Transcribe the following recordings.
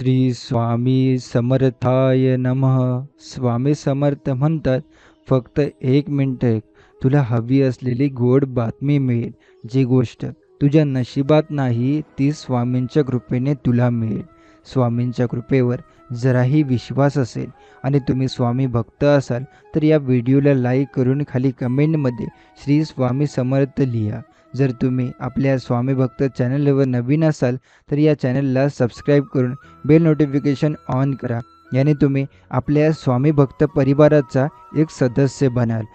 श्री स्वामी समर्थाय नमः. स्वामी समर्थ म्हणतात, फक्त 1 मिनिट ऐक, तुला हवी असलेली गोड बातमी मिळेल. जी गोष्ट तुझ्या नशिबात नाही ती स्वामींच्या कृपेने तुला मिळेल. स्वामींच्या कृपेवर जराही विश्वास असेल आणि तुम्ही स्वामी भक्त असाल तर या व्हिडिओला लाईक करून खाली कमेंटमध्ये श्री स्वामी समर्थ लिहा. जर तुम्ही आपल्या स्वामी भक्त चॅनलवर नवीन असाल तर या चॅनलला सबस्क्राईब करून बेल नोटिफिकेशन ऑन करा. याने तुम्ही आपल्या स्वामी भक्त परिवाराचा एक सदस्य बनाल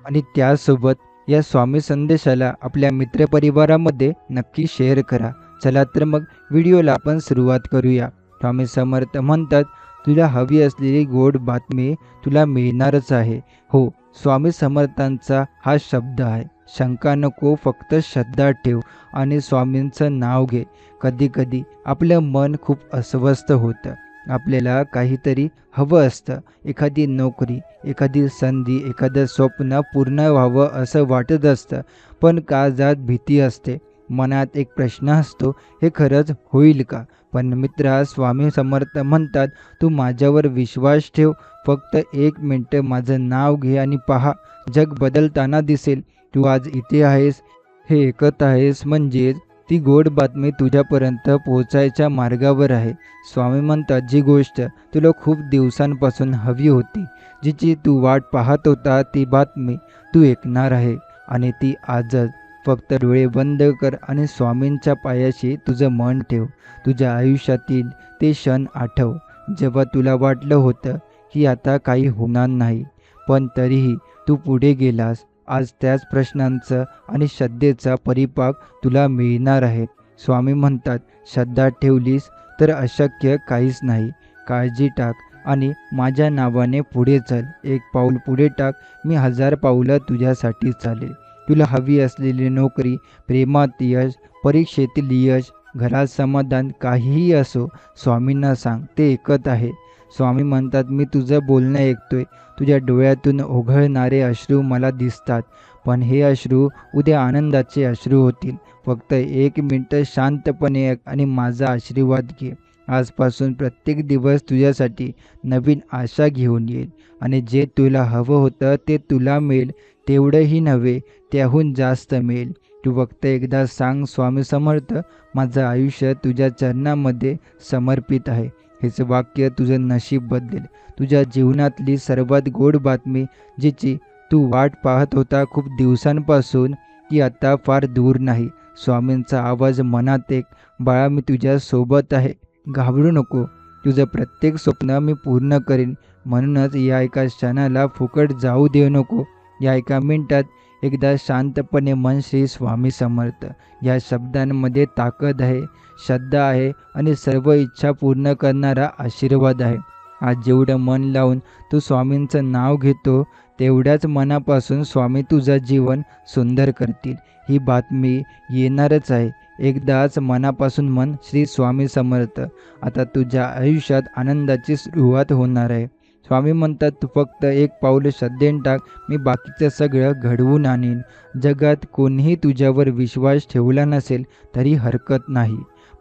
आणि त्यासोबत या स्वामी संदेशाला आपल्या मित्रपरिवारामध्ये नक्की शेअर करा. चला तर मग व्हिडिओला आपण सुरुवात करूया. स्वामी समर्थ म्हणतात, तुला हवी असलेली गोड बातमी तुला मिळणारच आहे. हो, स्वामी समर्थांचा हा शब्द आहे. शंका नको, फक्त श्रद्धा ठेव आणि स्वामींचं नाव घे. कधी कधी आपलं मन खूप अस्वस्थ होतं. आपल्याला काहीतरी हवं असतं, एखादी नोकरी, एखादी संधी, एखादं स्वप्न पूर्ण व्हावं असं वाटत असतं. पण काळजात भीती असते, मनात एक प्रश्न असतो, हे खरंच होईल का? पण मित्रा, स्वामी समर्थ म्हणतात, तू माझ्यावर विश्वास ठेव. फक्त 1 मिनिट माझं नाव घे आणि पहा, जग बदलताना दिसेल. तू आज इथे आहेस, हे ऐकत आहेस, म्हणजेच ती गोड बातमी तुझ्यापर्यंत पोहोचायच्या मार्गावर आहे. स्वामी म्हणतात, जी गोष्ट तुला खूप दिवसांपासून हवी होती, जिची तू वाट पाहत होता, ती बातमी तू ऐकणार आहे. आणि ती आजच. फक्त डोळे बंद कर आणि स्वामींच्या पायाशी तुझं मन ठेव. तुझ्या आयुष्यातील ते क्षण आठव, जेव्हा तुला वाटलं होतं की आता काही होणार नाही, पण तरीही तू पुढे गेलास. आज त्याच प्रश्नांचं आणि श्रद्धेचा परिपाक तुला मिळणार आहे. स्वामी म्हणतात, श्रद्धा ठेवलीस तर अशक्य काहीच नाही. काळजी टाक आणि माझ्या नावाने पुढे चल. 1 पाऊल पुढे टाक, मी 1000 पावलं तुझ्यासाठी चालेल. तुला हवी असलेली नोकरी, प्रेमात यश, परीक्षेतील यश, घरात समाधान, काहीही असो, स्वामींना सांग, ते ऐकत आहे. स्वामी म्हणतात, मी तुझं बोलणं ऐकतोय. तुझ्या डोळ्यातून ओघळणारे अश्रू मला दिसतात, पण हे अश्रू उद्या आनंदाचे अश्रू होतील. फक्त 1 मिनिट शांतपणे ऐक आणि माझा आशीर्वाद घे. आजपासून प्रत्येक दिवस तुझ्यासाठी नवीन आशा घेऊन येईल आणि जे तुला हवं होतं ते तुला मिळेल. तेवढंही नव्हे, त्याहून जास्त मिळेल. तू फक्त एकदा सांग, स्वामी समर्थ, माझं आयुष्य तुझ्या चरणामध्ये समर्पित आहे. हेच वाक्य तुझं नशीब बदलेल. तुझ्या जीवनातली सर्वात गोड बातमी, जिची तू वाट पाहत होता खूप दिवसांपासून, ती आता फार दूर नाही. स्वामींचा आवाज मनात एक, बाळा, मी तुझ्या सोबत आहे, घाबरू नको. तुझं प्रत्येक स्वप्न मी पूर्ण करीन. म्हणूनच या एका क्षणाला फुकट जाऊ देऊ नको. या 1 मिनिटात एकदा शांतपणे मन श्री स्वामी समर्थ या शब्दांमध्ये ताकद आहे, श्रद्धा आहे आणि सर्व इच्छा पूर्ण करणारा आशीर्वाद आहे. आज जेवढं मन लावून तू स्वामींचं नाव घेतो, तेवढ्याच मनापासून स्वामी तुझं जीवन सुंदर करतील. ही बातमी येणारच आहे. एकदाच मनापासून मन श्री स्वामी समर्थ. आता तुझ्या आयुष्यात आनंदाची सुरुवात होणार आहे. स्वामी म्हणतात, तू फक्त 1 पाऊल श्रद्धेने टाक, मी बाकीचं सगळं घडवून आणीन. जगात कोणीही तुझ्यावर विश्वास ठेवला नसेल तरी हरकत नाही,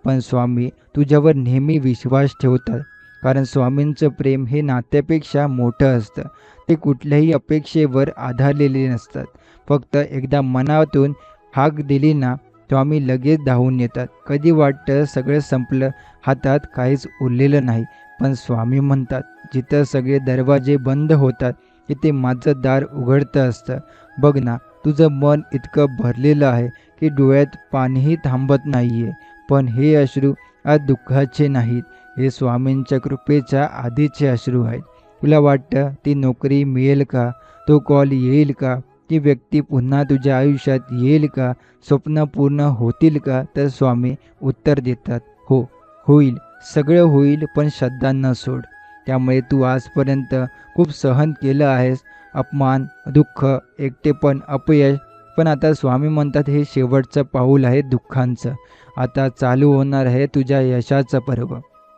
पण स्वामी तुझ्यावर नेहमी विश्वास ठेवतात. कारण स्वामींचं प्रेम हे नात्यापेक्षा मोठं असतं. ते कुठल्याही अपेक्षेवर आधारलेले नसतात. फक्त एकदा मनातून हाक दिली ना, स्वामी लगेच धावून येतात. कधी वाटतं सगळं संपलं, हातात काहीच उरलेलं नाही, पण स्वामी म्हणतात, जिथं सगळे दरवाजे बंद होतात तिथे माझं दार उघडतं असतं. बघ ना, तुझं मन इतकं भरलेलं आहे की डोळ्यात पाणीही थांबत नाहीये. पण हे अश्रू आज दुःखाचे नाहीत, हे स्वामींच्या कृपेच्या आधीचे अश्रू आहेत. तुला वाटतं ती नोकरी मिळेल का? तो कॉल येईल का? ती व्यक्ती पुन्हा तुझ्या आयुष्यात येईल का? स्वप्न पूर्ण होतील का? तर स्वामी उत्तर देतात, हो, होईल. सगळं होईल, पण श्रद्धा न सोड. त्यामुळे तू आजपर्यंत खूप सहन केलं आहेस, अपमान, दुःख, एकटेपण, अपयश. पण आता स्वामी म्हणतात, हे शेवटचं पाऊल आहे दुःखांचं. आता चालू होणार आहे तुझ्या यशाचं पर्व.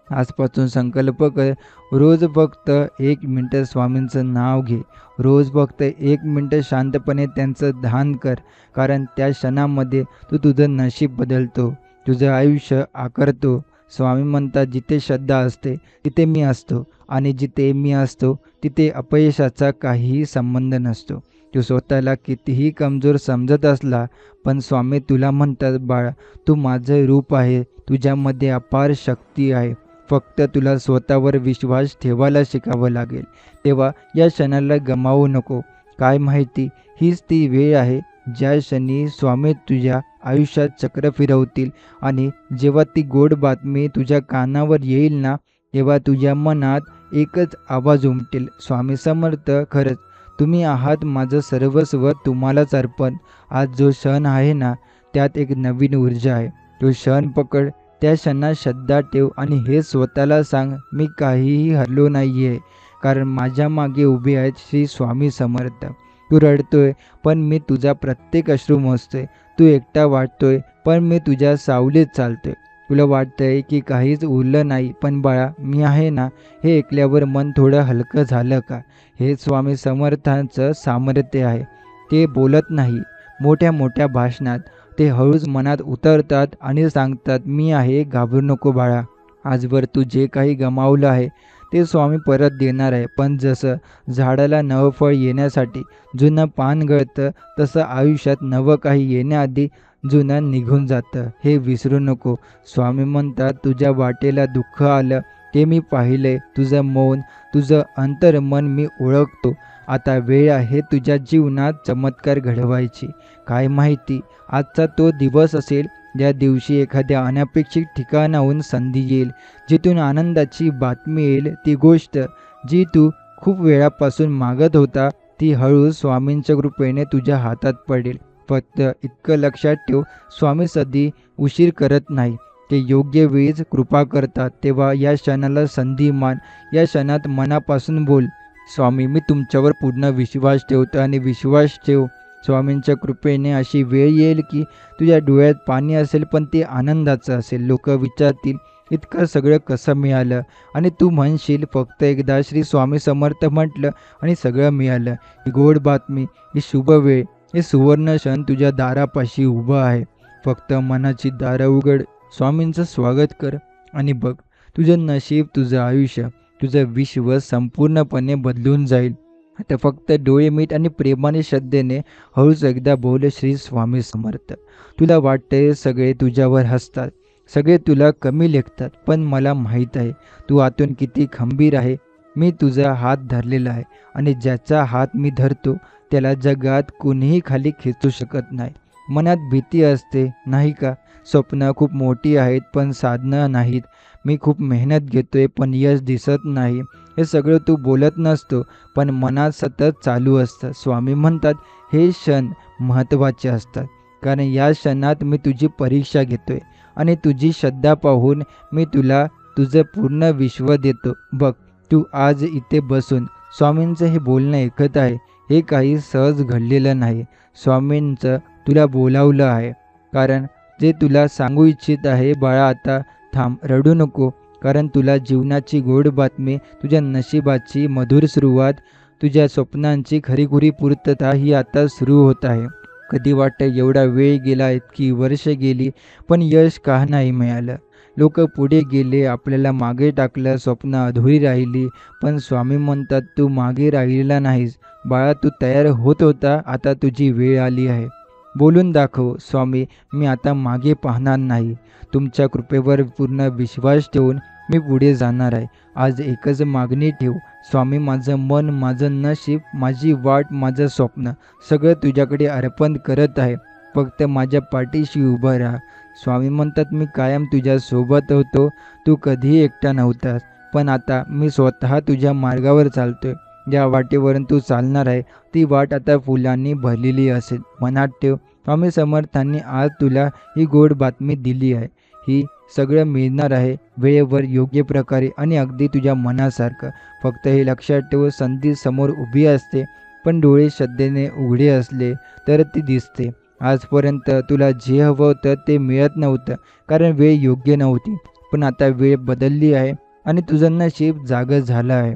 आजपासून संकल्प कर, रोज फक्त 1 मिनिट स्वामींचं नाव घे. रोज फक्त 1 मिनिट शांतपणे त्यांचं ध्यान कर. कारण त्या क्षणामध्ये तू तुझं नशीब बदलतो, तुझं आयुष्य आकारतो. स्वामी म्हणतात, जिथे श्रद्धा असते तिथे मी असतो आणि जिथे मी असतो तिथे अपयशाचा काहीही संबंध नसतो. तू स्वतःला कितीही कमजोर समजत असला, पण स्वामी तुला म्हणतात, बाळा, तू माझं रूप आहे, तुझ्यामध्ये अपार शक्ती आहे. फक्त तुला स्वतःवर विश्वास ठेवायला शिकावं लागेल. तेव्हा या क्षणाला गमावू नको. काय माहिती, हीच ती वेळ आहे ज्या क्षणी स्वामी तुझ्या आयुष्यात चक्र फिरवतील आणि जेव्हा ती गोड बातमी तुझ्या कानावर येईल ना, तेव्हा तुझ्या मनात एकच आवाज उमटेल, स्वामी समर्थ, खरंच तुम्ही आहात माझं सर्वस्व, तुम्हालाच अर्पण. आज जो क्षण आहे ना, त्यात एक नवीन ऊर्जा आहे. तो क्षण पकड, त्या क्षणात श्रद्धा ठेव आणि हे स्वतःला सांग, मी काहीही हरलो नाही आहे, कारण माझ्या मागे उभे आहेत श्री स्वामी समर्थ. तू रडतोय, पण मी तुझा प्रत्येक अश्रू मोजतोय. तू एकटा वाटतोय, पण मी तुझ्या सावलीत चालतोय. तुला वाटतंय की काहीच उरलं नाही, पण बाळा, मी आहे ना. हे ऐकल्यावर मन थोडं हलकं झालं का? हे स्वामी समर्थांचं सामर्थ्य आहे. ते बोलत नाही मोठ्या मोठ्या भाषणात, ते हळूच मनात उतरतात आणि सांगतात, मी आहे, घाबरू नको बाळा. आजवर तू जे काही गमावलं आहे ते स्वामी परत देणार आहे. पण जसं झाडाला नवं फळ येण्यासाठी जुनं पान गळतं, तसं आयुष्यात नवं काही येण्याआधी जुनं निघून जातं, हे विसरू नको. स्वामी म्हणतात, तुझ्या वाटेला दुःख आलं ते मी पाहिलंय, तुझं मौन, तुझं अंतर्मन मी ओळखतो. आता वेळ आहे तुझ्या जीवनात चमत्कार घडवायची. काय माहिती, आजचा तो दिवस असेल ज्या दिवशी एखाद्या अनपेक्षित ठिकाणाहून संधी येईल, जिथून आनंदाची बातमी येईल. ती गोष्ट जी तू खूप वेळापासून मागत होता, ती हळू स्वामींच्या कृपेने तुझ्या हातात पडेल. फक्त इतकं लक्षात ठेव, स्वामी कधी उशीर करत नाही, ते योग्य वेळीच कृपा करतात. तेव्हा या क्षणाला संधी मान. या क्षणात मनापासून बोल, स्वामी, मी तुमच्यावर पूर्ण विश्वास ठेवतो आणि विश्वास ठेव, स्वामींच्या कृपेने अशी वेळ येईल की तुझ्या डोळ्यात पाणी असेल, पण ते आनंदाचं असेल. लोक विचारतील, इतकं सगळं कसं मिळालं? आणि तू म्हणशील, फक्त एकदा श्री स्वामी समर्थ म्हटलं आणि सगळं मिळालं. ही गोड बातमी, ही शुभ वेळ, हे सुवर्ण क्षण तुझ्या दारापाशी उभं आहे. फक्त मनाची दारं उघड, स्वामींचं स्वागत कर आणि बघ, तुझं नशीब, तुझं आयुष्य, तुझं विश्व संपूर्णपणे बदलून जाईल. आता फक्त डोळे मीट आणि प्रेमाने श्रद्धेने हळूच एकदा बोल, श्री स्वामी समर्थ. तुला वाटतंय सगळे तुझ्यावर हसतात, सगळे तुला कमी लेखतात, पण मला माहीत आहे तू आतून किती खंबीर आहे. मी तुझा हात धरलेला आहे आणि ज्याचा हात मी धरतो त्याला जगात कोणीही खाली खेचू शकत नाही. मनात भीती असते नाही का? स्वप्न खूप मोठी आहेत पण साधनं नाहीत. मी खूप मेहनत घेतोय पण यश दिसत नाही. हे सगळं तू बोलत नसतो, पण मनात सतत चालू असतं. स्वामी म्हणतात, हे क्षण महत्त्वाचे असतात, कारण या क्षणात मी तुझी परीक्षा घेतोय आणि तुझी श्रद्धा पाहून मी तुला तुझं पूर्ण विश्व देतो. बघ, तू आज इथे बसून स्वामींचं हे बोलणं ऐकत आहे, हे काही सहज घडलेलं नाही. स्वामींचं तुला बोलावलं आहे, कारण जे तुला सांगू इच्छित आहे. बाळा, आता थांब, रडू नको, कारण तुला जीवनाची गोड बातमी, तुझ्या नशिबाची मधुर सुरुवात, तुझ्या स्वप्नांची खरीखुरी पूर्तता ही आता सुरू होत आहे. कधी वाटतं एवढा वेळ गेला, इतकी वर्ष गेली, पण यश का नाही मिळालं? लोक पुढे गेले, आपल्याला मागे टाकलं, स्वप्न अधुरी राहिली. पण स्वामी म्हणतात, तू मागे राहिलेला नाहीस बाळा, तू तयार होत होता, आता तुझी वेळ आली आहे. बोलून दाखव, स्वामी, मी आता मागे पाहणार नाही. तुमच्या कृपेवर पूर्ण विश्वास ठेवून मी पुढे जाणार आहे. आज एकच मागणी ठेव, स्वामी, माझं मन, माझं नशीब, माझी वाट, माझं स्वप्न सगळं तुझ्याकडे अर्पण करत आहे. फक्त माझ्या पाठीशी उभं राहा. स्वामी म्हणतात, मी कायम तुझ्या सोबत होतो, तू कधीही एकटा नव्हतास, पण आता मी स्वतः तुझ्या मार्गावर चालतोय. ज्या वाटेवरून तू चालणार आहे ती वाट आता फुलांनी भरलेली असेल. मनात ठेव, स्वामी समर्थांनी आज तुला ही गोड बातमी दिली आहे. ही सगळं मिळणार आहे वेळेवर, योग्य प्रकारे आणि अगदी तुझ्या मनासारखं. फक्त हे लक्षात ठेव, संधी समोर उभी असते, पण डोळे श्रद्धेने उघडे असले तर ती दिसते. आजपर्यंत तुला जे हवं होतं ते मिळत नव्हतं, कारण वेळ योग्य नव्हती, पण आता वेळ बदलली आहे आणि तुझं नशीब जागं झालं आहे.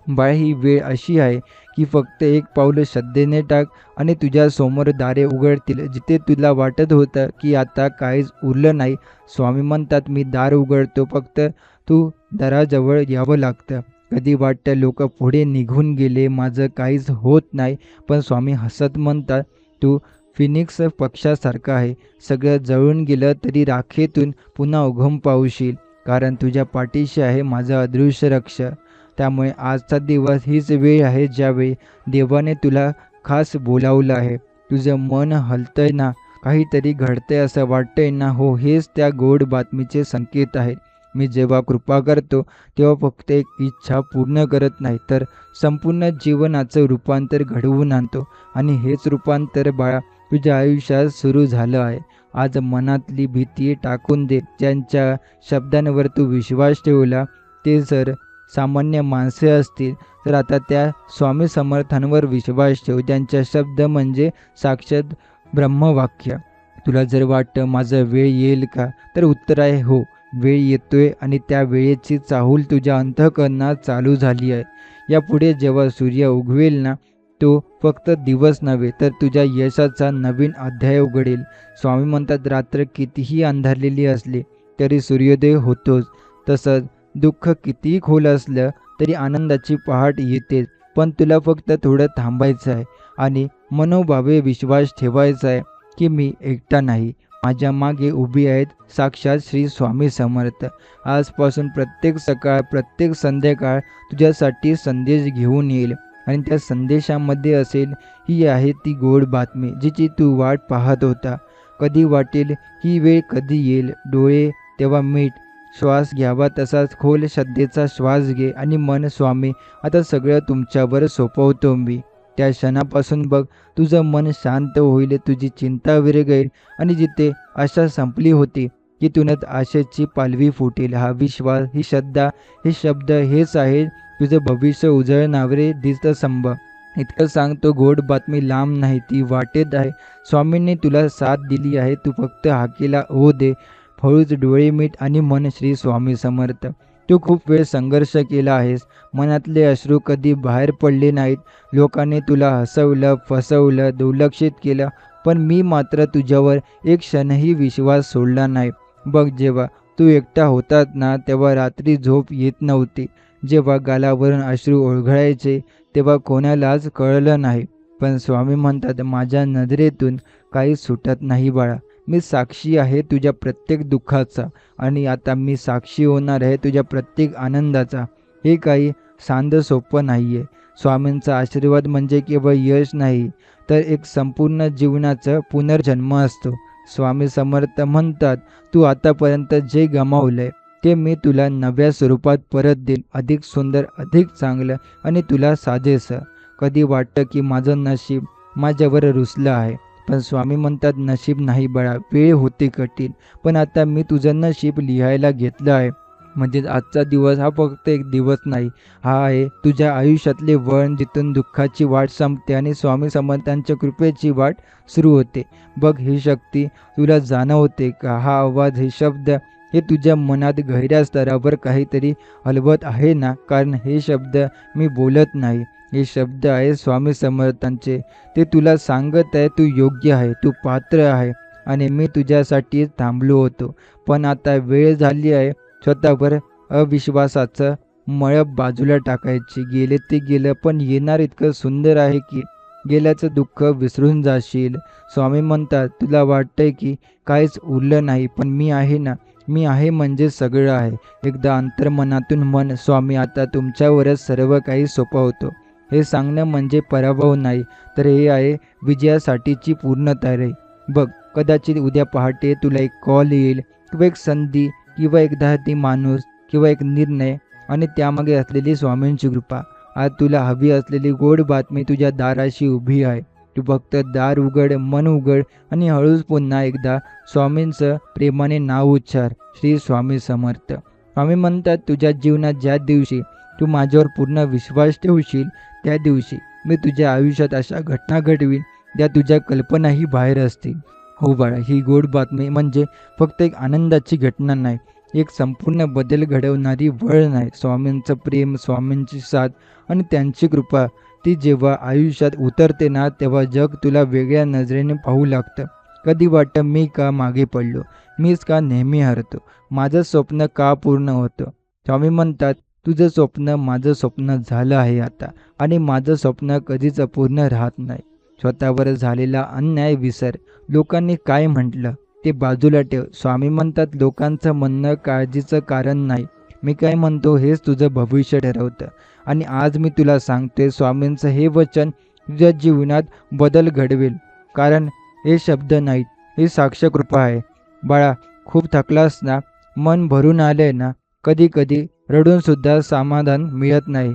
बाळा, ही वेळ अशी आहे की फक्त एक पाऊल श्रद्धेने टाक आणि तुझ्या समोर दारे उघडतील. जिथे तुला वाटत होतं की आता काहीच उरलं नाही, स्वामी म्हणतात मी दार उघडतो, फक्त तू दाराजवळ यावं लागतं. कधी वाटतं लोक पुढे निघून गेले, माझं काहीच होत नाही, पण स्वामी हसत म्हणतात तू फिनिक्स पक्षासारखा आहे. सगळं जळून गेलं तरी राखेतून पुन्हा उगम पावशील, कारण तुझ्या पाठीशी आहे माझा अदृश्य रक्षक. त्यामुळे आजचा दिवस हीच वेळ आहे ज्यावेळी देवाने तुला खास बोलावलं आहे. तुझं मन हलतंय ना, काहीतरी घडतंय असं वाटतंय ना, हो हेच त्या गोड बातमीचे संकेत आहेत. मी जेव्हा कृपा करतो तेव्हा फक्त एक इच्छा पूर्ण करत नाही, तर संपूर्ण जीवनाचं रूपांतर घडवून आणतो. आणि हेच रूपांतर बाळा तुझ्या आयुष्यात सुरू झालं आहे. आज मनातली भीती टाकून दे. ज्यांच्या शब्दांवर तू विश्वास ठेवला ते जर सामान्य माणसे असतील, तर आता त्या स्वामी समर्थांवर विश्वास ठेव, ज्यांचा शब्द म्हणजे साक्षात ब्रह्मवाक्य. तुला जर वाटतं माझा वेळ येईल का, तर उत्तर आहे हो, वेळ येतोय आणि त्या वेळेची चाहूल तुझ्या अंतःकरणात चालू झाली आहे. यापुढे जेव्हा सूर्य उगवेल ना, तो फक्त दिवस नव्हे तर तुझ्या यशाचा नवीन अध्याय उघडेल. स्वामी म्हणतात रात्र कितीही अंधारलेली असली तरी सूर्योदय होतोच. तसंच दुःख कितीही खोल असलं तरी आनंदाची पहाट येतेच. पण तुला फक्त थोडं थांबायचं आहे आणि मनोभावे विश्वास ठेवायचा आहे की मी एकटा नाही, माझ्या मागे उभी आहेत साक्षात श्री स्वामी समर्थ. आजपासून प्रत्येक सकाळ प्रत्येक संध्याकाळ तुझ्यासाठी संदेश घेऊन येईल आणि त्या संदेशामध्ये असेल ही आहे ती गोड बातमी जिची तू वाट पाहत होता. कधी वाटेल ही वेळ कधी येईल, डोळे तेव्हा मीट, श्वास घ्यावा तसाच खोल श्रद्धेचा श्वास घे आणि मन स्वामी आता सगळं तुमच्यावर सोपवतो मी. त्या क्षणापासून बघ तुझं मन शांत होईल, तुझी चिंता विरगेल आणि जिथे आशा संपली होती तिथूनच आशेची पालवी फुटेल. हा विश्वास, ही श्रद्धा, हे शब्द हेच आहे तुझं भविष्य उजळणारे दिसस्तंभ. इतकं सांगतो गोड बातमी लांब नाही, ती वाटेत आहे. स्वामींनी तुला साथ दिली आहे, तू फक्त हाकेला हो दे. हळूच डोळे मीट आणि मन श्री स्वामी समर्थ. तू खूप वेळ संघर्ष केला आहेस, मनातले अश्रू कधी बाहेर पडले नाहीत. लोकांनी तुला हसवलं, फसवलं, दुर्लक्षित केलं, पण मी मात्र तुझ्यावर एक क्षणही विश्वास सोडला नाही. बघ जेव्हा तू एकटा होतात ना तेव्हा रात्री झोप येत नव्हती. जेव्हा गालावरून अश्रू ओघळायचे तेव्हा कोणालाच कळलं नाही. पण स्वामी म्हणतात माझ्या नजरेतून काही सुटत नाही बाळा. मी साक्षी आहे तुझ्या प्रत्येक दुःखाचा आणि आता मी साक्षी होणार आहे तुझ्या प्रत्येक आनंदाचा. हे काही सांधं सोपं नाही आहे. स्वामींचा आशीर्वाद म्हणजे केवळ यश नाही, तर एक संपूर्ण जीवनाचं पुनर्जन्म असतो. स्वामी समर्थ म्हणतात तू आतापर्यंत जे गमावलंय ते मी तुला नव्या स्वरूपात परत देईन, अधिक सुंदर, अधिक चांगलं आणि तुला साजेसं. कधी वाटतं की माझं नशीब माझ्यावर रुसलं आहे, पण स्वामी म्हणतात नशीब नाही बाळा, वेळ होते कठीण, पण आता मी तुझं नशीब लिहायला घेतलं आहे. म्हणजे आजचा दिवस हा फक्त एक दिवस नाही, हा आहे तुझ्या आयुष्यातले वळण जिथून दुःखाची वाट संपते आणि स्वामी समर्थांच्या कृपेची वाट सुरू होते. बघ ही शक्ती तुला जाणवते का? हा आवाज, हे शब्द, हे तुझ्या मनात गहिऱ्या स्तरावर काहीतरी हलवत आहे ना? कारण हे शब्द मी बोलत नाही, हे शब्द आहे स्वामी समर्थांचे. ते तुला सांगत आहे तू योग्य आहे, तू पात्र आहे आणि मी तुझ्यासाठी थांबलो होतो. पण आता वेळ झाली आहे स्वतःवर अविश्वासाचं मळब बाजूला टाकायची. गेले ते गेलं, पण येणार इतकं सुंदर आहे की गेल्याचं दुःख विसरून जाशील. स्वामी म्हणतात तुला वाटतंय की काहीच उरलं नाही, पण मी आहे ना, मी आहे म्हणजे सगळं आहे. एकदा अंतर्मनातून मन स्वामी आता तुमच्यावरच सर्व काही सोपवतो. हे सांगणं म्हणजे पराभव नाही, तर हे आहे विजयासाठीची पूर्ण तयारी. बघ कदाचित उद्या पहाटे तुला एक कॉल येईल किंवा एक संधी किंवा एक धाडसी माणूस किंवा एक निर्णय आणि त्यामागे असलेली स्वामींची कृपा. आज तुला हवी असलेली गोड बातमी तुझ्या दाराशी उभी आहे. तू फक्त दार उघड, मन उघड आणि हळूच पुन्हा एकदा स्वामींचं प्रेमाने नाव उच्चार, श्री स्वामी समर्थ. स्वामी म्हणतात तुझ्या जीवनात ज्या दिवशी तू माझ्यावर पूर्ण विश्वास ठेवशील त्या दिवशी मी तुझ्या आयुष्यात अशा घटना घडवीन ज्या तुझ्या कल्पनाही बाहेर असतील. हो बाळा, ही गोड बातमी म्हणजे फक्त एक आनंदाची घटना नाही, एक संपूर्ण बदल घडवणारी वळण आहे. स्वामींचं प्रेम, स्वामींची साथ आणि त्यांची कृपा ती जेव्हा आयुष्यात उतरते ना, तेव्हा जग तुला वेगळ्या नजरेने पाहू लागतं. कधी वाटतं मी का मागे पडलो, मीच का नेहमी हरतो, माझं स्वप्न का पूर्ण होतं. स्वामी म्हणतात, तुझं स्वप्न माझं स्वप्न झालं आहे आता, आणि माझं स्वप्न कधीच अपूर्ण राहत नाही. स्वतःवर झालेला अन्याय विसर. लोकांनी काय म्हटलं ते बाजूला ठेव. स्वामी म्हणतात, लोकांचं म्हणणं काळजीचं कारण नाही. मी काय म्हणतो हेच तुझं भविष्य ठरवतं. आणि आज मी तुला सांगते, स्वामींचं हे वचन तुझ्या जीवनात बदल घडवेल. कारण हे शब्द नाहीत, ही साक्ष कृपा आहे. बाळा, खूप थकलास ना, मन भरून आलंय ना, कधी कधी रडून सुद्धा समाधान मिळत नाही,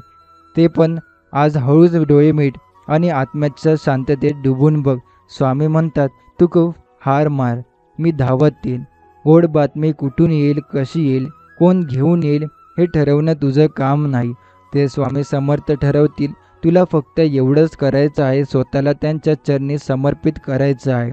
ते पण आज हळूच डोळे मीट आणि आत्म्याच्या शांततेत डुबून बघ. स्वामी म्हणतात, तू खूप हार मार, मी धावत येईन. गोड बातमी कुठून येईल, कशी येईल, कोण घेऊन येईल हे ठरवणं तुझं काम नाही, ते स्वामी समर्थ ठरवतील. तुला फक्त एवढंच करायचं आहे, स्वतःला त्यांच्या चरणी समर्पित करायचं आहे.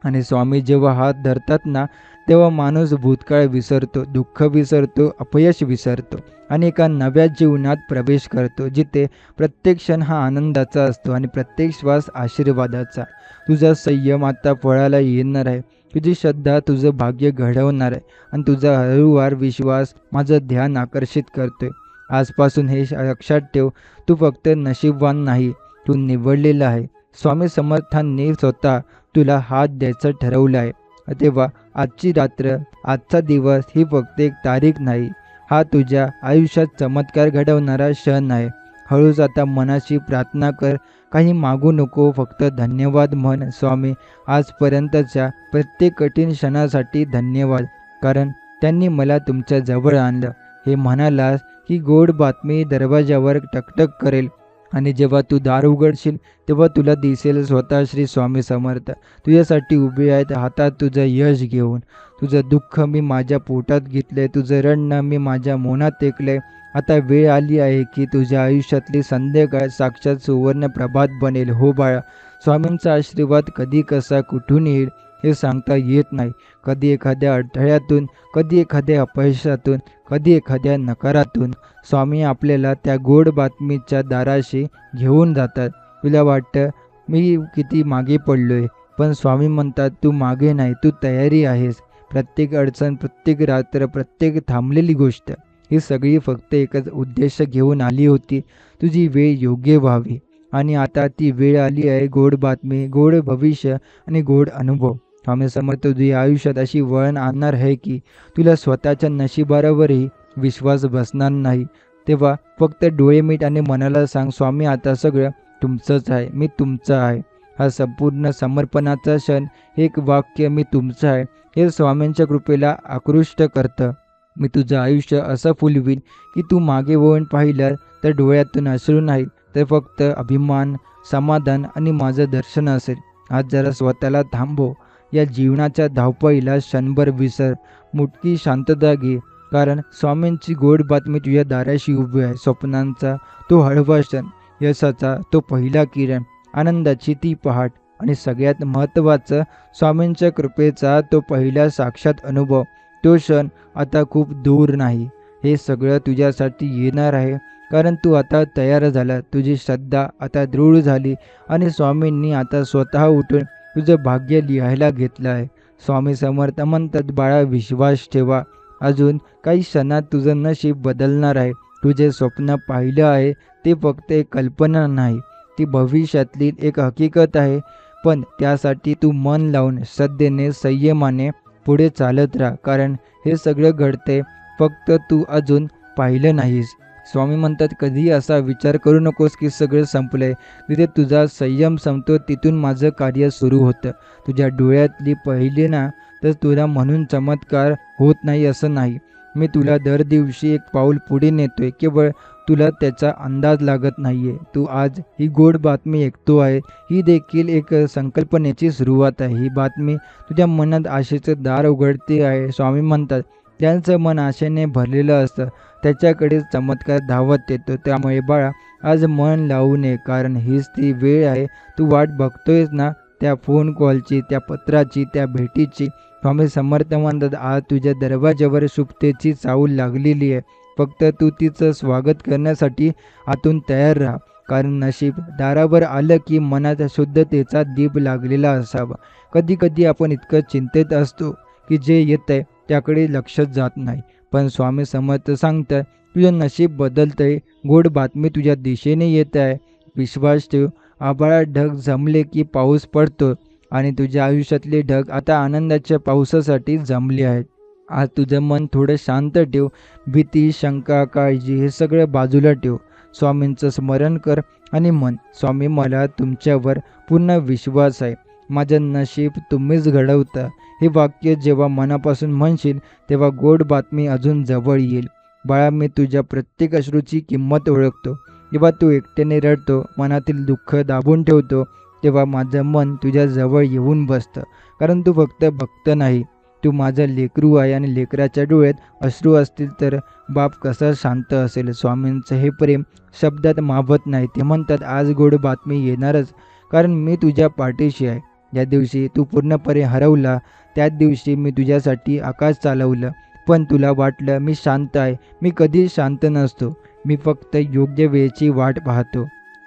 आणि स्वामी जेव्हा हात धरतात ना, तेव्हा माणूस भूतकाळ विसरतो, दुःख विसरतो, अपयश विसरतो आणि एका नव्या जीवनात प्रवेश करतो, जिथे प्रत्येक क्षण हा आनंदाचा असतो आणि प्रत्येक श्वास आशीर्वादाचा. तुझा संयम आता फळाला येणार आहे, तुझी श्रद्धा तुझं भाग्य घडवणार आहे आणि तुझा हळूवार विश्वास माझं ध्यान आकर्षित करतोय. आजपासून हे लक्षात ठेव, तू फक्त नशीबवान नाही, तू निवडलेला आहे. स्वामी समर्थांनी स्वतः तुला हात द्यायचं ठरवलं आहे. तेव्हा आजची रात्र, आजचा दिवस ही फक्त एक तारीख नाही, हा तुझ्या आयुष्यात चमत्कार घडवणारा क्षण आहे. हळूच आता मनाशी प्रार्थना कर, काही मागू नको, फक्त धन्यवाद म्हण. स्वामी, आजपर्यंतच्या प्रत्येक कठीण क्षणासाठी धन्यवाद, कारण त्यांनी मला तुमच्या जवळ आणलं. हे म्हणालास की गोड बातमी दरवाजावर टकटक करेल, आणि जेव्हा तू दार उघडशील तेव्हा तुला दिसेल स्वतः श्री स्वामी समर्थ तुझ्यासाठी उभे आहेत, हातात तुझं यश घेऊन. तुझं दुःख मी माझ्या पोटात घेतलंय, तुझं रडणं मी माझ्या मनात टेकलंय. आता वेळ आली आहे की तुझ्या आयुष्यातली संध्याकाळ साक्षात सुवर्ण प्रभात बनेल. हो बाळा, स्वामींचा आशीर्वाद कधी कसा कुठून येईल हे सांगता येत नाही. कधी एखाद्या अडथळ्यातून, कधी एखाद्या अपयशातून, कधी एखाद्या नकारातून स्वामी आपल्याला त्या गोड बातमीच्या दाराशी घेऊन जातात. तुला वाटतं मी किती मागे पडलोय, पण स्वामी म्हणतात, तू मागे नाही, तू तयारी आहेस. प्रत्येक अडचण, प्रत्येक रात्र, प्रत्येक थांबलेली गोष्ट ही सगळी फक्त एकच उद्देश घेऊन आली होती, तुझी वेळ योग्य व्हावी. आणि आता ती वेळ आली आहे. गोड बातमी, गोड भविष्य आणि गोड अनुभव. स्वामी समर्थ तुझ्या आयुष्यात अशी वळण आणणार आहे की तुला स्वतःच्या नशिबावरही विश्वास बसणार नाही. तेव्हा फक्त डोळे मीट आणि मनाला सांग, स्वामी आता सगळं तुमचंच आहे, मी तुमचा आहे. हा संपूर्ण समर्पणाचा क्षण, एक वाक्य मी तुमचं आहे, हे स्वामींच्या कृपेला आकृष्ट करतं. मी तुझं आयुष्य असं फुलवीन की तू मागे वळून पाहिलं तर डोळ्यातून अश्रू नाही, तर फक्त अभिमान, समाधान आणि माझं दर्शन असेल. आज जरा स्वतःला थांबव, या जीवनाच्या धावपळीला क्षणभर विसर, मुटकी शांतता घे, कारण स्वामींची गोड बातमी तुझ्या दाराशी उभी आहे. स्वप्नांचा तो हळवा क्षण, यशाचा तो पहिला किरण, आनंदाची ती पहाट आणि सगळ्यात महत्त्वाचं स्वामींच्या कृपेचा तो पहिला साक्षात अनुभव. तो क्षण आता खूप दूर नाही, हे सगळं तुझ्यासाठी येणार आहे, कारण तू आता तयार झाला, तुझी श्रद्धा आता दृढ झाली आणि स्वामींनी आता स्वतः उठून तुझं भाग्य लिहायला घेतलं आहे. स्वामी समर्थ म्हणतात, बाळा विश्वास ठेवा, अजून काही क्षणात तुझं नशीब बदलणार आहे. तुझे स्वप्न पाहिलं आहे ते फक्त एक कल्पना नाही, ती भविष्यातली एक हकीकत आहे. पण त्यासाठी तू मन लावून, श्रद्धेने, संयमाने पुढे चालत राहा, कारण हे सगळं घडते फक्त तू अजून पाहिलं नाहीस. स्वामी म्हणतात, कधी असा विचार करू नकोस की सगळं संपलंय. जिथे तुझा संयम संपतो तिथून माझं कार्य सुरू होतं. तुझ्या डोळ्यातली पहिली ना, तर तुला म्हणून चमत्कार होत नाही असं नाही. मी तुला दर दिवशी एक पाऊल पुढे नेतोय, केवळ तुला त्याचा अंदाज लागत नाहीये. तू आज ही गोड बातमी ऐकतो आहे, ही देखील एक संकल्पनेची सुरुवात आहे. ही बातमी तुझ्या मनात आशेचं दार उघडते आहे. स्वामी म्हणतात, त्यांचं मन आशेने भरलेलं असतं, त्याच्याकडे चमत्कार धावत येतो. त्यामुळे बाळा, आज मन लावू नये, कारण हीच ती वेळ आहे. तू वाट बघतोयस ना, त्या फोन कॉलची, त्या पत्राची, त्या भेटीची, स्वामी समर्थ म्हणतात, आज तुझ्या दरवाजावर शुभतेची चाहूल लागलेली आहे. फक्त तू तिचं स्वागत करण्यासाठी आतून तयार राहा. कारण नशीब दारावर आलं की मनात शुद्धतेचा दीप लागलेला असावा. कधी कधी आपण इतकं चिंतेत असतो की जे येतंय त्याकडे लक्षच जात नाही. पण स्वामी समर्थ सांगतात, तुझं नशीब बदलतंय. गोड बातमी तुझ्या दिशेने येत आहे. विश्वास ठेव. आभाळात ढग जमले की पाऊस पडतो आणि तुझ्या आयुष्यातले ढग आता आनंदाच्या पावसासाठी जमले आहेत. आज तुझं मन थोडं शांत ठेव. भीती, शंका, काळजी हे सगळं बाजूला ठेव. स्वामींचं स्मरण कर आणि म्हण, स्वामी मला तुमच्यावर पूर्ण विश्वास आहे. माझं नशीब तुम्हीच घडवता. हे वाक्य जेव्हा मनापासून म्हणशील तेव्हा गोड बातमी अजून जवळ येईल. बाळा, मी तुझ्या प्रत्येक अश्रूची किंमत ओळखतो. जेव्हा तू एकट्याने रडतो, मनातील दुःख दाबून ठेवतो, तेव्हा माझं मन तुझ्या जवळ येऊन बसतं. कारण तू फक्त भक्त नाही, तू माझं लेकरू आहे. आणि लेकराच्या डोळ्यात अश्रू असतील तर बाप कसा शांत असेल. स्वामींचं हे प्रेम शब्दात मावत नाही. ते म्हणतात, आज गोड बातमी येणारच, कारण मी तुझ्या पाठीशी आहे. ज्या दिवशी तू पूर्णपणे हरवला त्याच दिवशी मी तुझ्यासाठी आकाश चालवलं. पण तुला वाटलं मी शांत आहे. मी कधीच शांत नसतो. मी फक्त योग्य वेळेची वाट पाहतो.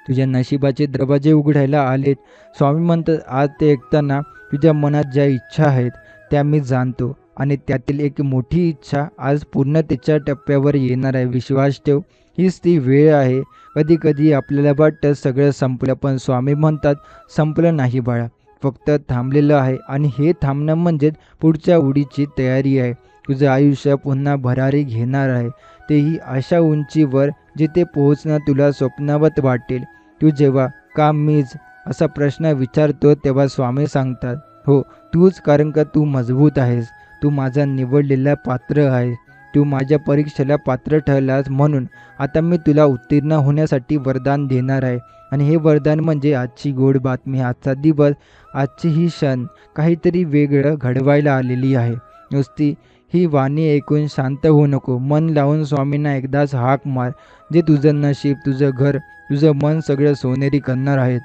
तुझ्या नशिबाचे दरवाजे उघडायला आलेत. स्वामी म्हणतात, आज ते ऐकताना तुझ्या मनात ज्या इच्छा आहेत त्या मी जाणतो. आणि त्यातील एक मोठी इच्छा आज पूर्णतेच्या टप्प्यावर येणार आहे. विश्वास ठेव, हीच ती वेळ आहे. कधी कधी आपल्याला वाटतं सगळं संपलं, पण स्वामी म्हणतात, संपलं नाही बाळा, फक्त थांबलेलं आहे. आणि हे थांबणं म्हणजेच पुढच्या उडीची तयारी आहे. तुझं आयुष्य पुन्हा भरारी घेणार आहे, तेही अशा उंचीवर जिथे पोहोचणं तुला स्वप्नावत वाटेल. तू जेव्हा का मीच असा प्रश्न विचारतो तेव्हा स्वामी सांगतात, हो तूच, कारण का तू मजबूत आहेस. तू माझा निवडलेला पात्र आहेस. तू माझ्या परीक्षेला पात्र ठरलास. म्हणून आता मी तुला उत्तीर्ण होण्यासाठी वरदान देणार आहे. आणि हे वरदान म्हणजे आजची गोड बातमी, आजचा दिवस, आजची ही क्षण काहीतरी वेगळं घडवायला आलेली आहे. नुसती ही वाणी ऐकून शांत होऊ नको. मन लावून स्वामींना एकदाच हाक मार. जे तुझं नशीब, तुझं घर, तुझं मन सगळं सोनेरी करणार आहेत.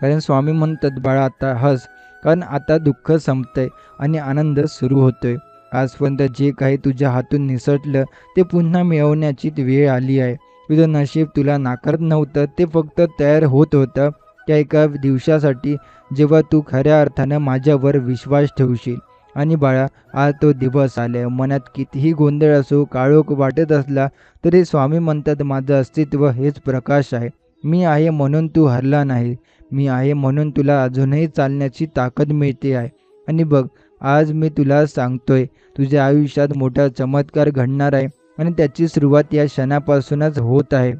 कारण स्वामी म्हणतात, बाळा आता हस, कारण आता दुःख संपतंय आणि आनंद सुरू होतोय. आजपर्यंत जे काही तुझ्या हातून निसटलं ते पुन्हा मिळवण्याची वेळ आली आहे. तुझं नशीब तुला नाकारत नव्हतं, ते फक्त तयार होत होतं त्या एका दिवसासाठी जेव्हा तू खऱ्या अर्थानं माझ्यावर विश्वास ठेवशील. आणि बाळा, आज तो दिवस आलाय. मनात कितीही गोंधळ असो, काळोख वाटत असला तरी स्वामी म्हणतात, माझं अस्तित्व हेच प्रकाश आहे. मी आहे म्हणून तू हरला नाही. मी आहे म्हणून तुला अजूनही चालण्याची ताकद मिळते आहे. आणि बघ, आज मी तुला सांगतोय, तुझ्या आयुष्यात मोठा चमत्कार घडणार आहे. आणि त्याची सुरुवात या क्षणापासूनच होत आहे.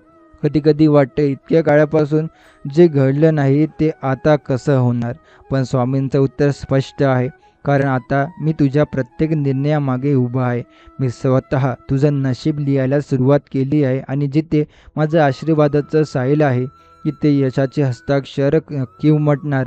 कधी कधी वाटतं इतक्या काळापासून जे घडलं नाही ते आता कसं होणार. पण स्वामींचं उत्तर स्पष्ट आहे, कारण आता मी तुझ्या प्रत्येक निर्णयामागे उभा आहे. मी स्वतः तुझं नशीब लिहायला सुरुवात केली आहे. आणि जिथे माझं आशीर्वादाचं साहिल आहे तिथे यशाचे हस्ताक्षर नक्की उमटणार.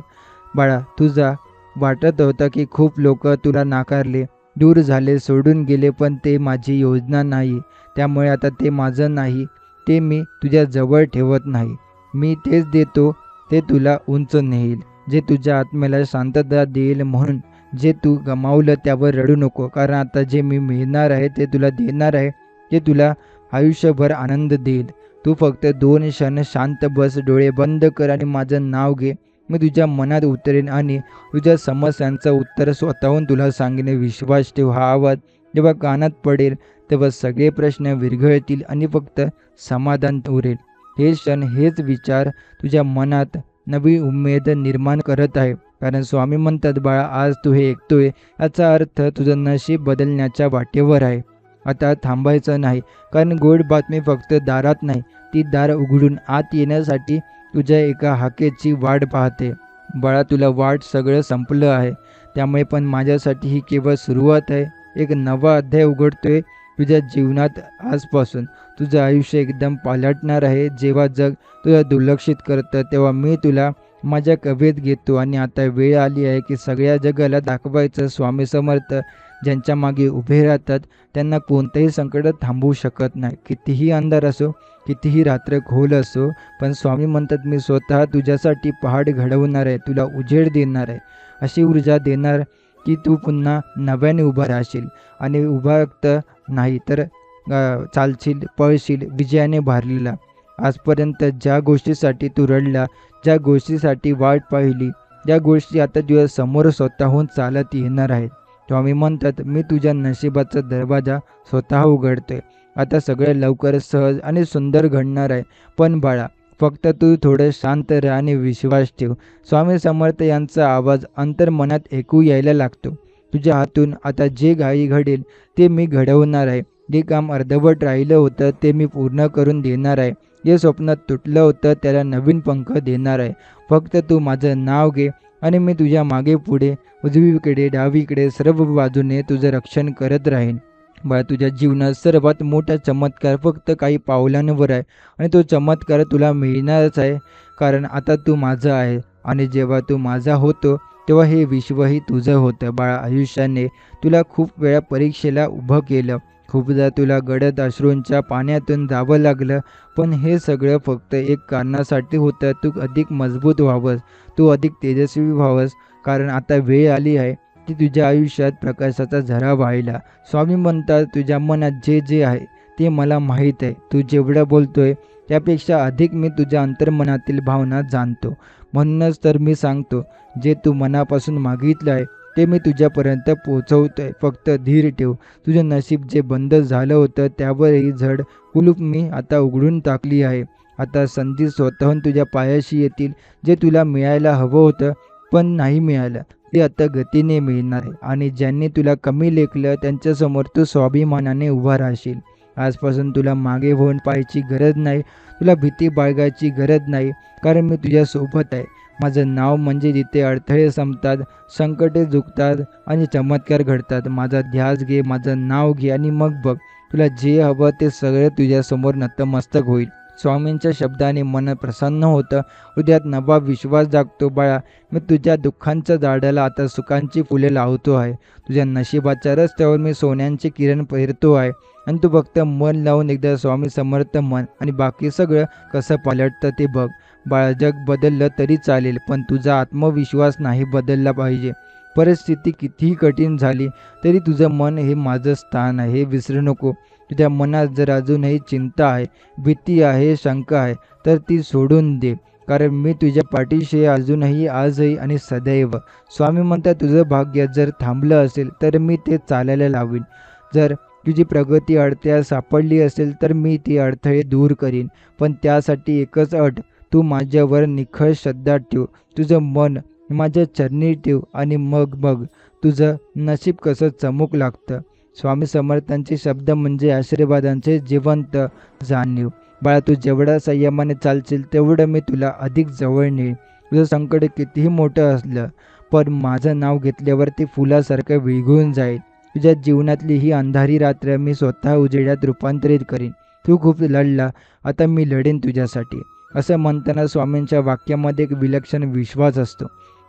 बाळा, तुझा वाटत होतं की खूप लोक तुला नाकारले, दूर झाले, सोडून गेले, पण ते माझी योजना नाही. त्यामुळे आता ते माझं नाही, ते मी तुझ्या जवळ ठेवत नाही. मी तेच देतो, ते तुला उंच नेईल, जे तुझ्या आत्म्याला शांतता देईल. म्हणून जे तू गमावलं त्यावर रडू नको, कारण आता जे मी मिळणार आहे ते तुला देणार आहे, ते तुला आयुष्यभर आनंद देईल. तू फक्त 2 क्षण शांत बस, डोळे बंद कर आणि माझं नाव घे. मी तुझ्या मनात उतरेन आणि तुझ्या समस्यांचं उत्तर स्वतःहून तुला सांगणे. विश्वास ठेव, हा आवाज जेव्हा कानात पडेल तेव्हा सगळे प्रश्न विरघळतील आणि फक्त समाधान उरेल. हे क्षण, हेच विचार तुझ्या मनात नवी उमेद निर्माण करत आहे. कारण स्वामी म्हणतात, बाळा, आज तू हे ऐकतोय याचा अर्थ तुझं नशीब बदलण्याच्या वाटेवर आहे. आता थांबायचं नाही, कारण गोड बातमी फक्त दारात नाही, ती दार उघडून आत येण्यासाठी तुझ्या एका हाकेची वाट पाहते. बाळा, तुला वाट सगळं संपलं आहे, त्यामुळे पण माझ्यासाठी ही केवळ सुरुवात आहे. एक नवा अध्याय उघडतोय तुझ्या जीवनात. आजपासून तुझं आयुष्य एकदम पालटणार आहे. जेव्हा जग तुला दुर्लक्षित करतं तेव्हा मी तुला माझ्या कवेत घेतो. आणि आता वेळ आली आहे की सगळ्या जगाला दाखवायचं, स्वामी समर्थ ज्यांच्या मागे उभे राहतात त्यांना कोणतंही संकट थांबवू शकत नाही. कितीही अंधार असो, कितीही रात्र खोल असो, पण स्वामी म्हणतात, मी स्वतः तुझ्यासाठी पहाड घडवणार आहे, तुला उजेड देणार आहे, अशी ऊर्जा देणार की तू पुन्हा नव्याने उभा राहशील आणि उभा फक्त नाही तर चालशील, पळशील विजयाने भारलेला. आजपर्यंत ज्या गोष्टीसाठी तू रडला, ज्या गोष्टीसाठी वाट पाहिली, त्या गोष्टी आता तुझ्या समोर स्वतःहून चालत येणार आहेत. स्वामी म्हणतात, मी तुझ्या नशिबाचा दरवाजा स्वतः उघडतोय. आता सगळं लवकर सहज आणि सुंदर घडणार आहे. पण बाळा, फक्त तू थोडं शांत राहा आणि विश्वास ठेव. स्वामी समर्थ यांचा आवाज अंतर्मनात ऐकू यायला लागतो. तुझ्या हातून आता जे काही घडेल ते मी घडवणार आहे. जे काम अर्धवट राहिलं होतं ते मी पूर्ण करून देणार आहे. जे स्वप्न तुटलं होतं त्याला नवीन पंख देणार आहे. फक्त तू माझं नाव घे आणि मी तुझ्या मागे पुढे, उजवीकडे, डावीकडे, सर्व बाजूने तुझं रक्षण करत राहीन. बाळा, तुझ्या जीवनात सर्वात मोठा चमत्कार फक्त काही पावलांवर आहे आणि तो चमत्कार तुला मिळणारच आहे. कारण आता तू माझा आहे आणि जेव्हा तू माझा होतो तेव्हा हे विश्वही तुझं होतं. बाळा, आयुष्याने तुला खूप वेळा परीक्षेला उभं केलं. खूपदा तुला गडद अश्रूंच्या पाण्यातून जावं लागलं. पण हे सगळं फक्त एक कारणासाठी होतं. तू अधिक मजबूत व्हावंस, तू अधिक तेजस्वी व्हावंस. कारण आता वेळ आली आहे की तुझ्या आयुष्यात प्रकाशाचा झरा व्हायला. स्वामी म्हणतात, तुझ्या मनात जे जे आहे ते मला माहीत आहे. तू जेवढं बोलतोय त्यापेक्षा अधिक मी तुझ्या अंतर्मनातील भावना जाणतो. म्हणूनच तर मी सांगतो, जे तू मनापासून मागितलं आहे ते मी तुझ्यापर्यंत पोहोचवतोय. फक्त धीर ठेव. तुझं नशीब जे बंद झालं होतं त्यावरही जड कुलूप मी आता उघडून टाकली आहे. आता संधी स्वतःहून तुझ्या पायाशी येतील. जे तुला मिळायला हवं होतं पण नाही मिळालं ते आता गतीने मिळणार आहे. आणि ज्यांनी तुला कमी लेखलं त्यांच्यासमोर तू स्वाभिमानाने उभा राहशील. आजपासून तुला मागे होऊन पाहायची गरज नाही. तुला भीती बाळगायची गरज नाही. कारण मी तुझ्यासोबत आहे. माझं नाव म्हणजे जिथे अडथळे संपतात, संकटे झुकतात आणि चमत्कार घडतात. माझा ध्यास घे, माझं नाव घे आणि मग बघ, तुला जे हवं ते सगळं तुझ्यासमोर नतमस्तक होईल. स्वामींच्या शब्दाने मन प्रसन्न होतं. हृदयात नवा विश्वास जागतो. बाळा, मी तुझ्या दुःखांच्या झाडाला आता सुखांची फुले लावतो आहे. तुझ्या नशिबाच्या रस्त्यावर मी सोन्यांचे किरण पेरतो आहे. आणि तू फक्त मन लावून एकदा स्वामी समर्थ मन आणि बाकी सगळं कसं पालटतं ते बघ. बाळा, जग बदललं तरी चालेल पण तुझा आत्मविश्वास नाही बदलला पाहिजे. परिस्थिती कितीही कठीण झाली तरी तुझं मन हे माझं स्थान आहे, हे विसरू नको. तुझ्या मनात जर अजूनही चिंता आहे, भीती आहे, शंका आहे तर ती सोडून दे. कारण मी तुझ्या पाठीशी अजूनही, आजही आणि सदैव. स्वामी म्हणतात, तुझं भाग्य जर थांबलं असेल तर मी ते चालायला लावीन. जर तुझी प्रगती अडथळ्यात सापडली असेल तर मी ती अडथळे दूर करीन. पण त्यासाठी एकच अट, तू माझ्यावर निखळ श्रद्धा ठेव. तुझं मन माझ्या चरणी ठेव आणि मग बघ तुझं नशीब कसं चमूक लागतं. स्वामी समर्थांचे शब्द म्हणजे आशीर्वादांचे जिवंत जाणीव. बाळा, तू जेवढा संयमाने चालशील तेवढं मी तुला अधिक जवळ नेईन. तुझं संकट कितीही मोठं असलं पण माझं नाव घेतल्यावर ते फुलासारखं विरघळून जाईल. तुझ्या जीवनातली ही अंधारी रात्र मी स्वतः उजेडात रूपांतरित करीन. तू खूप लढला, आता मी लढेन तुझ्यासाठी. असं म्हणताना स्वामींच्या वाक्यामध्ये एक विलक्षण विश्वास असतो.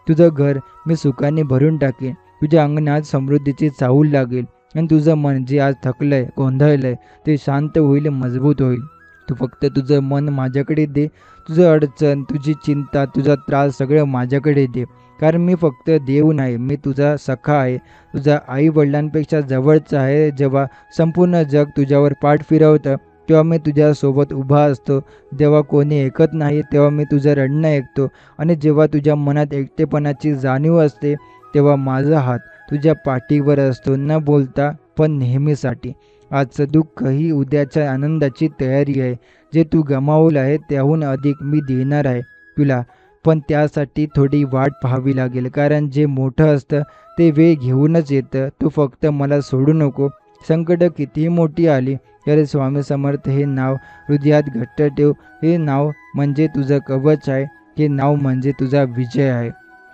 तुझं घर मी सुखाने भरून टाकेन. तुझ्या अंगणात समृद्धीची चाहूल लागेल आणि तुझं मन जे आज थकलंय, गोंधळलंय ते शांत होईल, मजबूत होईल. तू फक्त तुझं मन माझ्याकडे दे. तुझं अडचण, तुझी चिंता, तुझा त्रास सगळं माझ्याकडे दे. कारण मी फक्त देव नाही, मी तुझा सखा आहे. तुझा आई वडिलांपेक्षा जवळचा आहे. जेव्हा संपूर्ण जग तुझ्यावर पाठ फिरवतं तेव्हा मी तुझ्यासोबत उभा असतो. जेव्हा कोणी ऐकत नाही तेव्हा मी तुझं रडणं ऐकतो. आणि जेव्हा तुझ्या मनात एकटेपणाची जाणीव असते तेव्हा माझा हात तुझ्या पाठीवर असतो, न बोलता पण नेहमीसाठी. आजचं दुःख ही उद्याच्या आनंदाची तयारी आहे. जे तू गमावलं आहे त्याहून अधिक मी देणार आहे तुला. पण त्यासाठी थोडी वाट पाहावी लागेल. कारण जे मोठं असतं ते वेळ घेऊनच येतं. तू फक्त मला सोडू नको. संकट कितीही मोठी आली तरी स्वामी समर्थ हे नाव हृदयात घट्ट ठेव. हे नाव म्हणजे तुझं कवच आहे. हे नाव म्हणजे तुझा विजय आहे.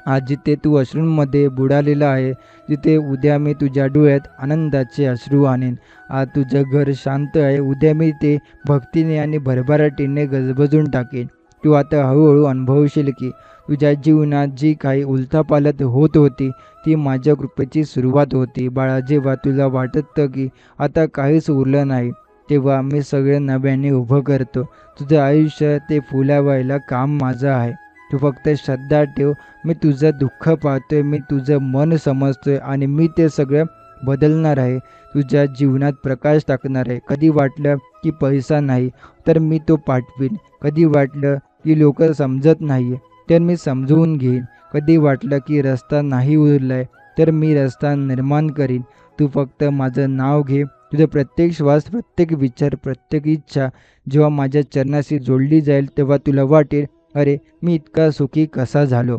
आज जिथे तू अश्रूंमध्ये बुडालेला आहे, तिथे उद्या मी तुझ्या डोळ्यात आनंदाचे अश्रू आणेन. आज तुझं घर शांत आहे, उद्या मी ते भक्तीने आणि भरभराटीने गजबजून टाकेन. तू आता हळूहळू अनुभवशील की तुझ्या जीवनात जी काही उलथापालथ होत होती ती माझ्या कृपेची सुरुवात होती. बाळा, जेव्हा तुला वाटतं की आता काहीच उरलं नाही तेव्हा मी सगळं नव्याने उभं करतो. तुझं आयुष्य ते फुलावायला काम माझं आहे. तू फक्त श्रद्धा ठेव. मी तुझं दुःख पाहतोय, मी तुझं मन समजतोय आणि मी ते सगळं बदलणार आहे. तुझ्या जीवनात प्रकाश टाकणार आहे. कधी वाटलं की पैसा नाही तर मी तो पाठवीन. कधी वाटलं की लोक समजत नाही तर मी समजवून घेईन. कधी वाटलं की रस्ता नाही उरलाय तर मी रस्ता निर्माण करीन. तू फक्त माझं नाव घे. तुझा प्रत्येक श्वास, प्रत्येक विचार, प्रत्येक इच्छा जेव्हा माझ्या चरणाशी जोडली जाईल तेव्हा तुला वाटेल, अरे मी इतका सुखी कसा झालो.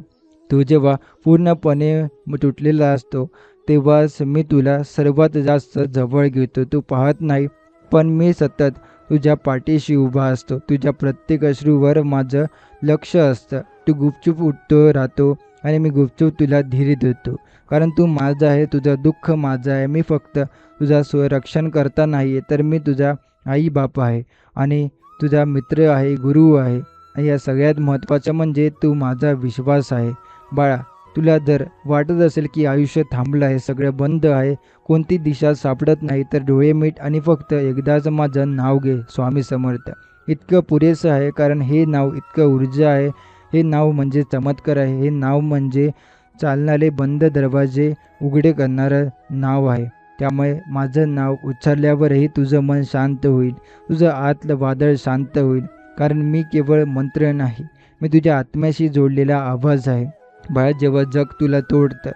तू जेव्हा पूर्णपणे तुटलेला असतो तेव्हाच मी तुला सर्वात जास्त जवळ घेतो. तू पाहत नाही पण मी सतत तुझ्या पाठीशी उभा असतो. तुझ्या प्रत्येक अश्रूवर माझं लक्ष असतं. तू गुपचूप उठतो राहतो आणि मी गुपचूप तुला धीर देतो. कारण तू माझा आहे, तुझं दुःख माझं आहे. मी फक्त तुझा रक्षण करता नाही आहे तर मी तुझा आई बाप आहे आणि तुझा मित्र आहे, गुरु आहे. आणि या सगळ्यात महत्त्वाचं म्हणजे तू माझा विश्वास आहे. बाळा, तुला जर वाटत असेल की आयुष्य थांबलं आहे, सगळं बंद आहे, कोणती दिशा सापडत नाही, तर डोळे मीट आणि फक्त एकदाच माझं नाव घे, स्वामी समर्थ. इतकं पुरेसं आहे, कारण हे नाव इतकं ऊर्जा आहे. हे नाव म्हणजे चमत्कार आहे. हे नाव म्हणजे चालणारे बंद दरवाजे उघडे करणारं नाव आहे. त्यामुळे माझं नाव उच्चारल्यावरही तुझं मन शांत होईल, तुझं आतलं वादळ शांत होईल. कारण मी केवळ मंत्र नाही, मी तुझ्या आत्म्याशी जोडलेला आवाज आहे. बाळा, जेव्हा जग तुला तोडतं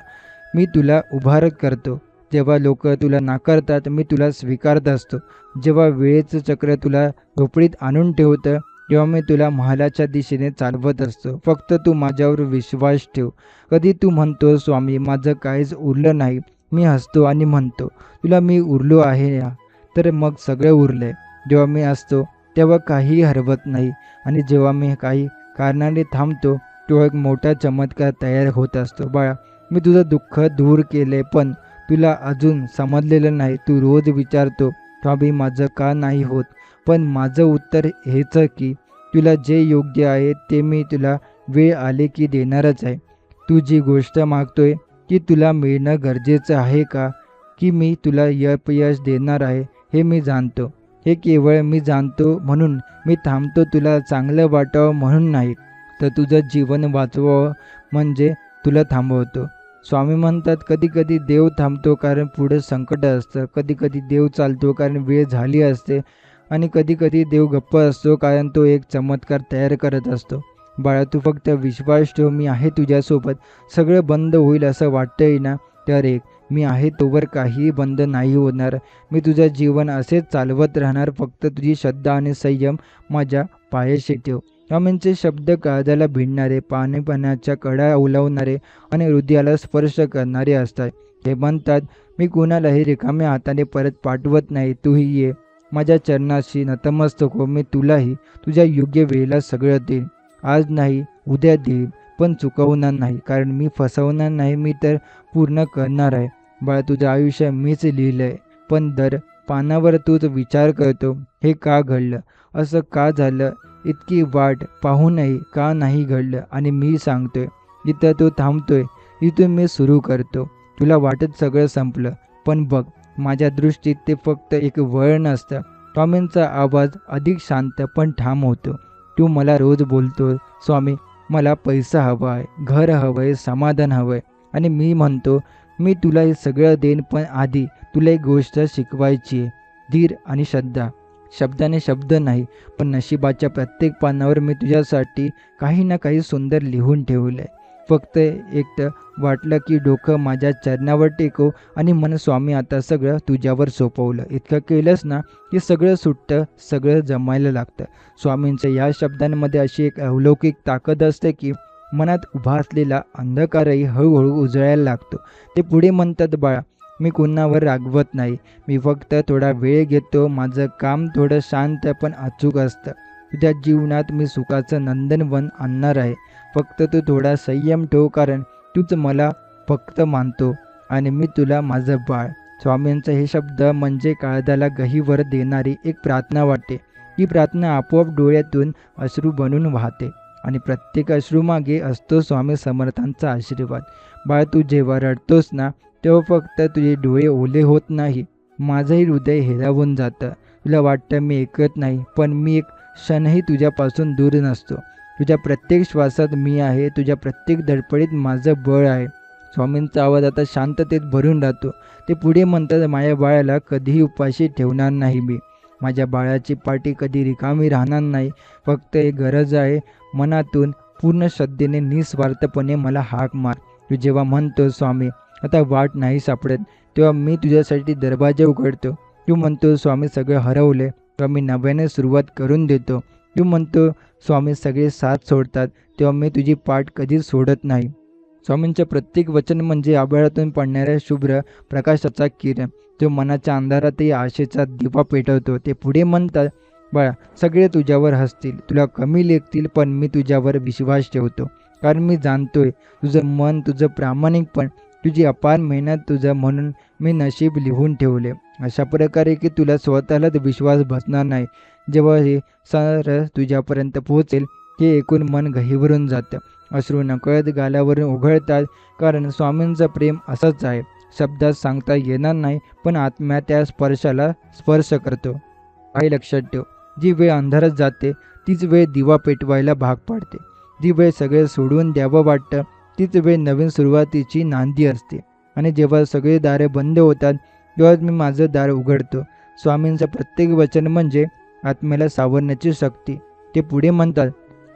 मी तुला उभार करतो. जेव्हा लोक तुला नाकारतात मी तुला स्वीकारत असतो. जेव्हा वेळेचं चक्र तुला झोपडीत आणून ठेवतं तेव्हा मी तुला महालाच्या दिशेने चालवत असतो. फक्त तू माझ्यावर विश्वास ठेव. कधी तू म्हणतो, स्वामी माझं काहीच उरलं नाही, मी हसतो आणि म्हणतो, तुला मी उरलो आहे ना, तर मग सगळं उरलंय. जेव्हा मी असतो तेव्हा काही हरवत नाही आणि जेव्हा मी काही कारणाने थांबतो तेव्हा एक मोठा चमत्कार तयार होत असतो. बाळा, मी तुझं दुःख दूर केले पण तुला अजून समजलेलं नाही. तू रोज विचारतो, स्वामी माझं का नाही होत, पण माझं उत्तर हेच की तुला जे योग्य आहे ते मी तुला वेळ आले की देणारच आहे. तू जी गोष्ट मागतोय की तुला मिळणं गरजेचं आहे का, की मी तुला अपयश देणार आहे हे मी जाणतो. हे केवळ मी जाणतो म्हणून मी थांबतो, तुला चांगलं वाटावं म्हणून नाही, तर तुझं जीवन वाचवावं म्हणजे तुला थांबवतो. स्वामी म्हणतात, कधी कधी देव थांबतो कारण पुढे संकट असतं, कधी कधी देव चालतो कारण वेळ झाली असते आणि कधी कधी देव गप्प असतो कारण तो एक चमत्कार तयार करत असतो. बाळा, तू फक्त विश्वास ठेव, मी आहे तुझ्यासोबत. सगळं बंद होईल असं वाटतंय ना, तर एक मी आहे तोवर काही बंद नाही होणार. मी तुझं जीवन असेच चालवत राहणार. फक्त तुझी श्रद्धा आणि संयम माझ्या पायाशी ठेव. स्वामींचे शब्द काळजाला भिडणारे, पाण्याच्या कडा ओलावणारे आणि हृदयाला स्पर्श करणारे असतात. ते म्हणतात, मी कुणालाही रिकाम्या हाताने परत पाठवत नाही. तूही ये माझ्या चरणाशी नतमस्तक हो. मी तुलाही तुझ्या योग्य वेळेला सगळं देईन. आज नाही उद्या देईन, पण चुकवणार नाही. कारण मी फसवणार नाही, मी तर पूर्ण करणार आहे. बाळा, तुझं आयुष्य मीच लिहिलंय, पण दर पानावर तूच विचार करतो, हे का घडलं, असं का झालं, इतकी वाट पाहूनही का नाही घडलं. आणि मी सांगतोय, इथं तू थांबतोय, इथून मी सुरू करतो. तुला वाटत सगळं संपलं, पण बघ माझ्या दृष्टीत ते फक्त एक वळण असतं. स्वामींचा आवाज अधिक शांत पण ठाम होतो. तू मला रोज बोलतो, स्वामी मला पैसा हवा आहे, घर हवं आहे, समाधान हवं आहे. आणि मी म्हणतो, मी तुला हे सगळं देईन, पण आधी तुला एक गोष्ट शिकवायची आहे, धीर आणि श्रद्धा. शब्दाने शब्द नाही, पण नशिबाच्या प्रत्येक पानावर मी तुझ्यासाठी काही ना काही सुंदर लिहून ठेवलं आहे. फक्त एकटं वाटलं की डोकं माझ्या चरणावर टेकव आणि मन, स्वामी आता सगळं तुझ्यावर सोपवलं. इतकं केलंस ना की सगळं सुटतं, सगळं जमायला लागतं. स्वामींच्या या शब्दांमध्ये अशी एक अलौकिक ताकद असते की मनात उभा असलेला अंधकारही हळूहळू उजळायला लागतो. ते पुढे म्हणतात, बाळा मी कुणावर रागवत नाही, मी फक्त थोडा वेळ घेतो. माझं काम थोडं शांत पण अचूक असतं. तुझ्या जीवनात मी सुखाचं नंदनवन आणणार आहे. फक्त तू थोडा संयम ठेव, कारण तूच मला फक्त मानतो आणि मी तुला माझं बाळ. स्वामींचा हे शब्द म्हणजे काळजाला गहिवर देणारी एक प्रार्थना वाटते. ही प्रार्थना आपोआप डोळ्यातून अश्रू बनून वाहते आणि प्रत्येक अश्रूमागे असतो स्वामी समर्थांचा आशीर्वाद. बाळ, तू जेव्हा रडतोस ना तेव्हा फक्त तुझे डोळे ओले होत नाही, माझंही हृदय हेरावून जातं. तुला वाटतं मी ऐकत नाही, पण मी एक क्षणही तुझ्यापासून दूर नसतो. तुझ्या प्रत्येक श्वासात मी आहे, तुझ्या प्रत्येक धडपडीत माझं बळ आहे. स्वामींचा आवाज आता शांततेत भरून राहतो. ते पुढे म्हणतात, माझ्या बाळाला कधीही उपाशी ठेवणार नाही मी. माझ्या बाळाची पाठी कधी रिकामी राहणार नाही. फक्त एक गरज आहे, मनातून पूर्ण श्रद्धेने निस्वार्थपणे मला हाक मार. तू जेव्हा म्हणतो स्वामी आता वाट नाही सापडत, तेव्हा मी तुझ्यासाठी दरवाजे उघडतो. तू म्हणतो स्वामी सगळं हरवले, तेव्हा मी नव्याने सुरुवात करून देतो. तू म्हणतो स्वामी सगळे साथ सोडतात, तेव्हा मी तुझी पाठ कधीच सोडत नाही. स्वामींचे प्रत्येक वचन म्हणजे आभाळातून पडणाऱ्या शुभ्र प्रकाशाचा किरण, जो मनाच्या अंधारातही आशेचा दिवा पेटवतो. ते पुढे म्हणतात, बाळा सगळे तुझ्यावर हसतील, तुला कमी लेखतील, पण मी तुझ्यावर विश्वास ठेवतो. कारण मी जाणतोय तुझं मन, तुझं प्रामाणिकपण, तुझी अपार मेहनत, तुझं म्हणून मी नशीब लिहून ठेवले अशा प्रकारे की तुला स्वतःलाच विश्वास बसणार नाही. जेव्हा हे सारं तुझ्यापर्यंत पोहोचेल, हे ऐकून मन गहिवरून जातं. अश्रू नकळत गालावरून उघळतात. कारण स्वामींचं प्रेम असंच आहे, शब्दात सांगता येणार नाही, पण आत्म्या त्या स्पर्शाला स्पर्श करतो. काही लक्षात ठेव, जी वेळ अंधारात जाते तीच वेळ दिवा पेटवायला भाग पाडते. जी वेळ सगळे सोडून द्यावं वाटतं तीच वेळ नवीन सुरुवातीची नांदी असते. आणि जेव्हा सगळे दारे बंद होतात तेव्हाच मी माझं दार उघडतो. स्वामींचं प्रत्येक वचन म्हणजे आत्म्याला सावरण्याची शक्ती. ते पुढे म्हणतात,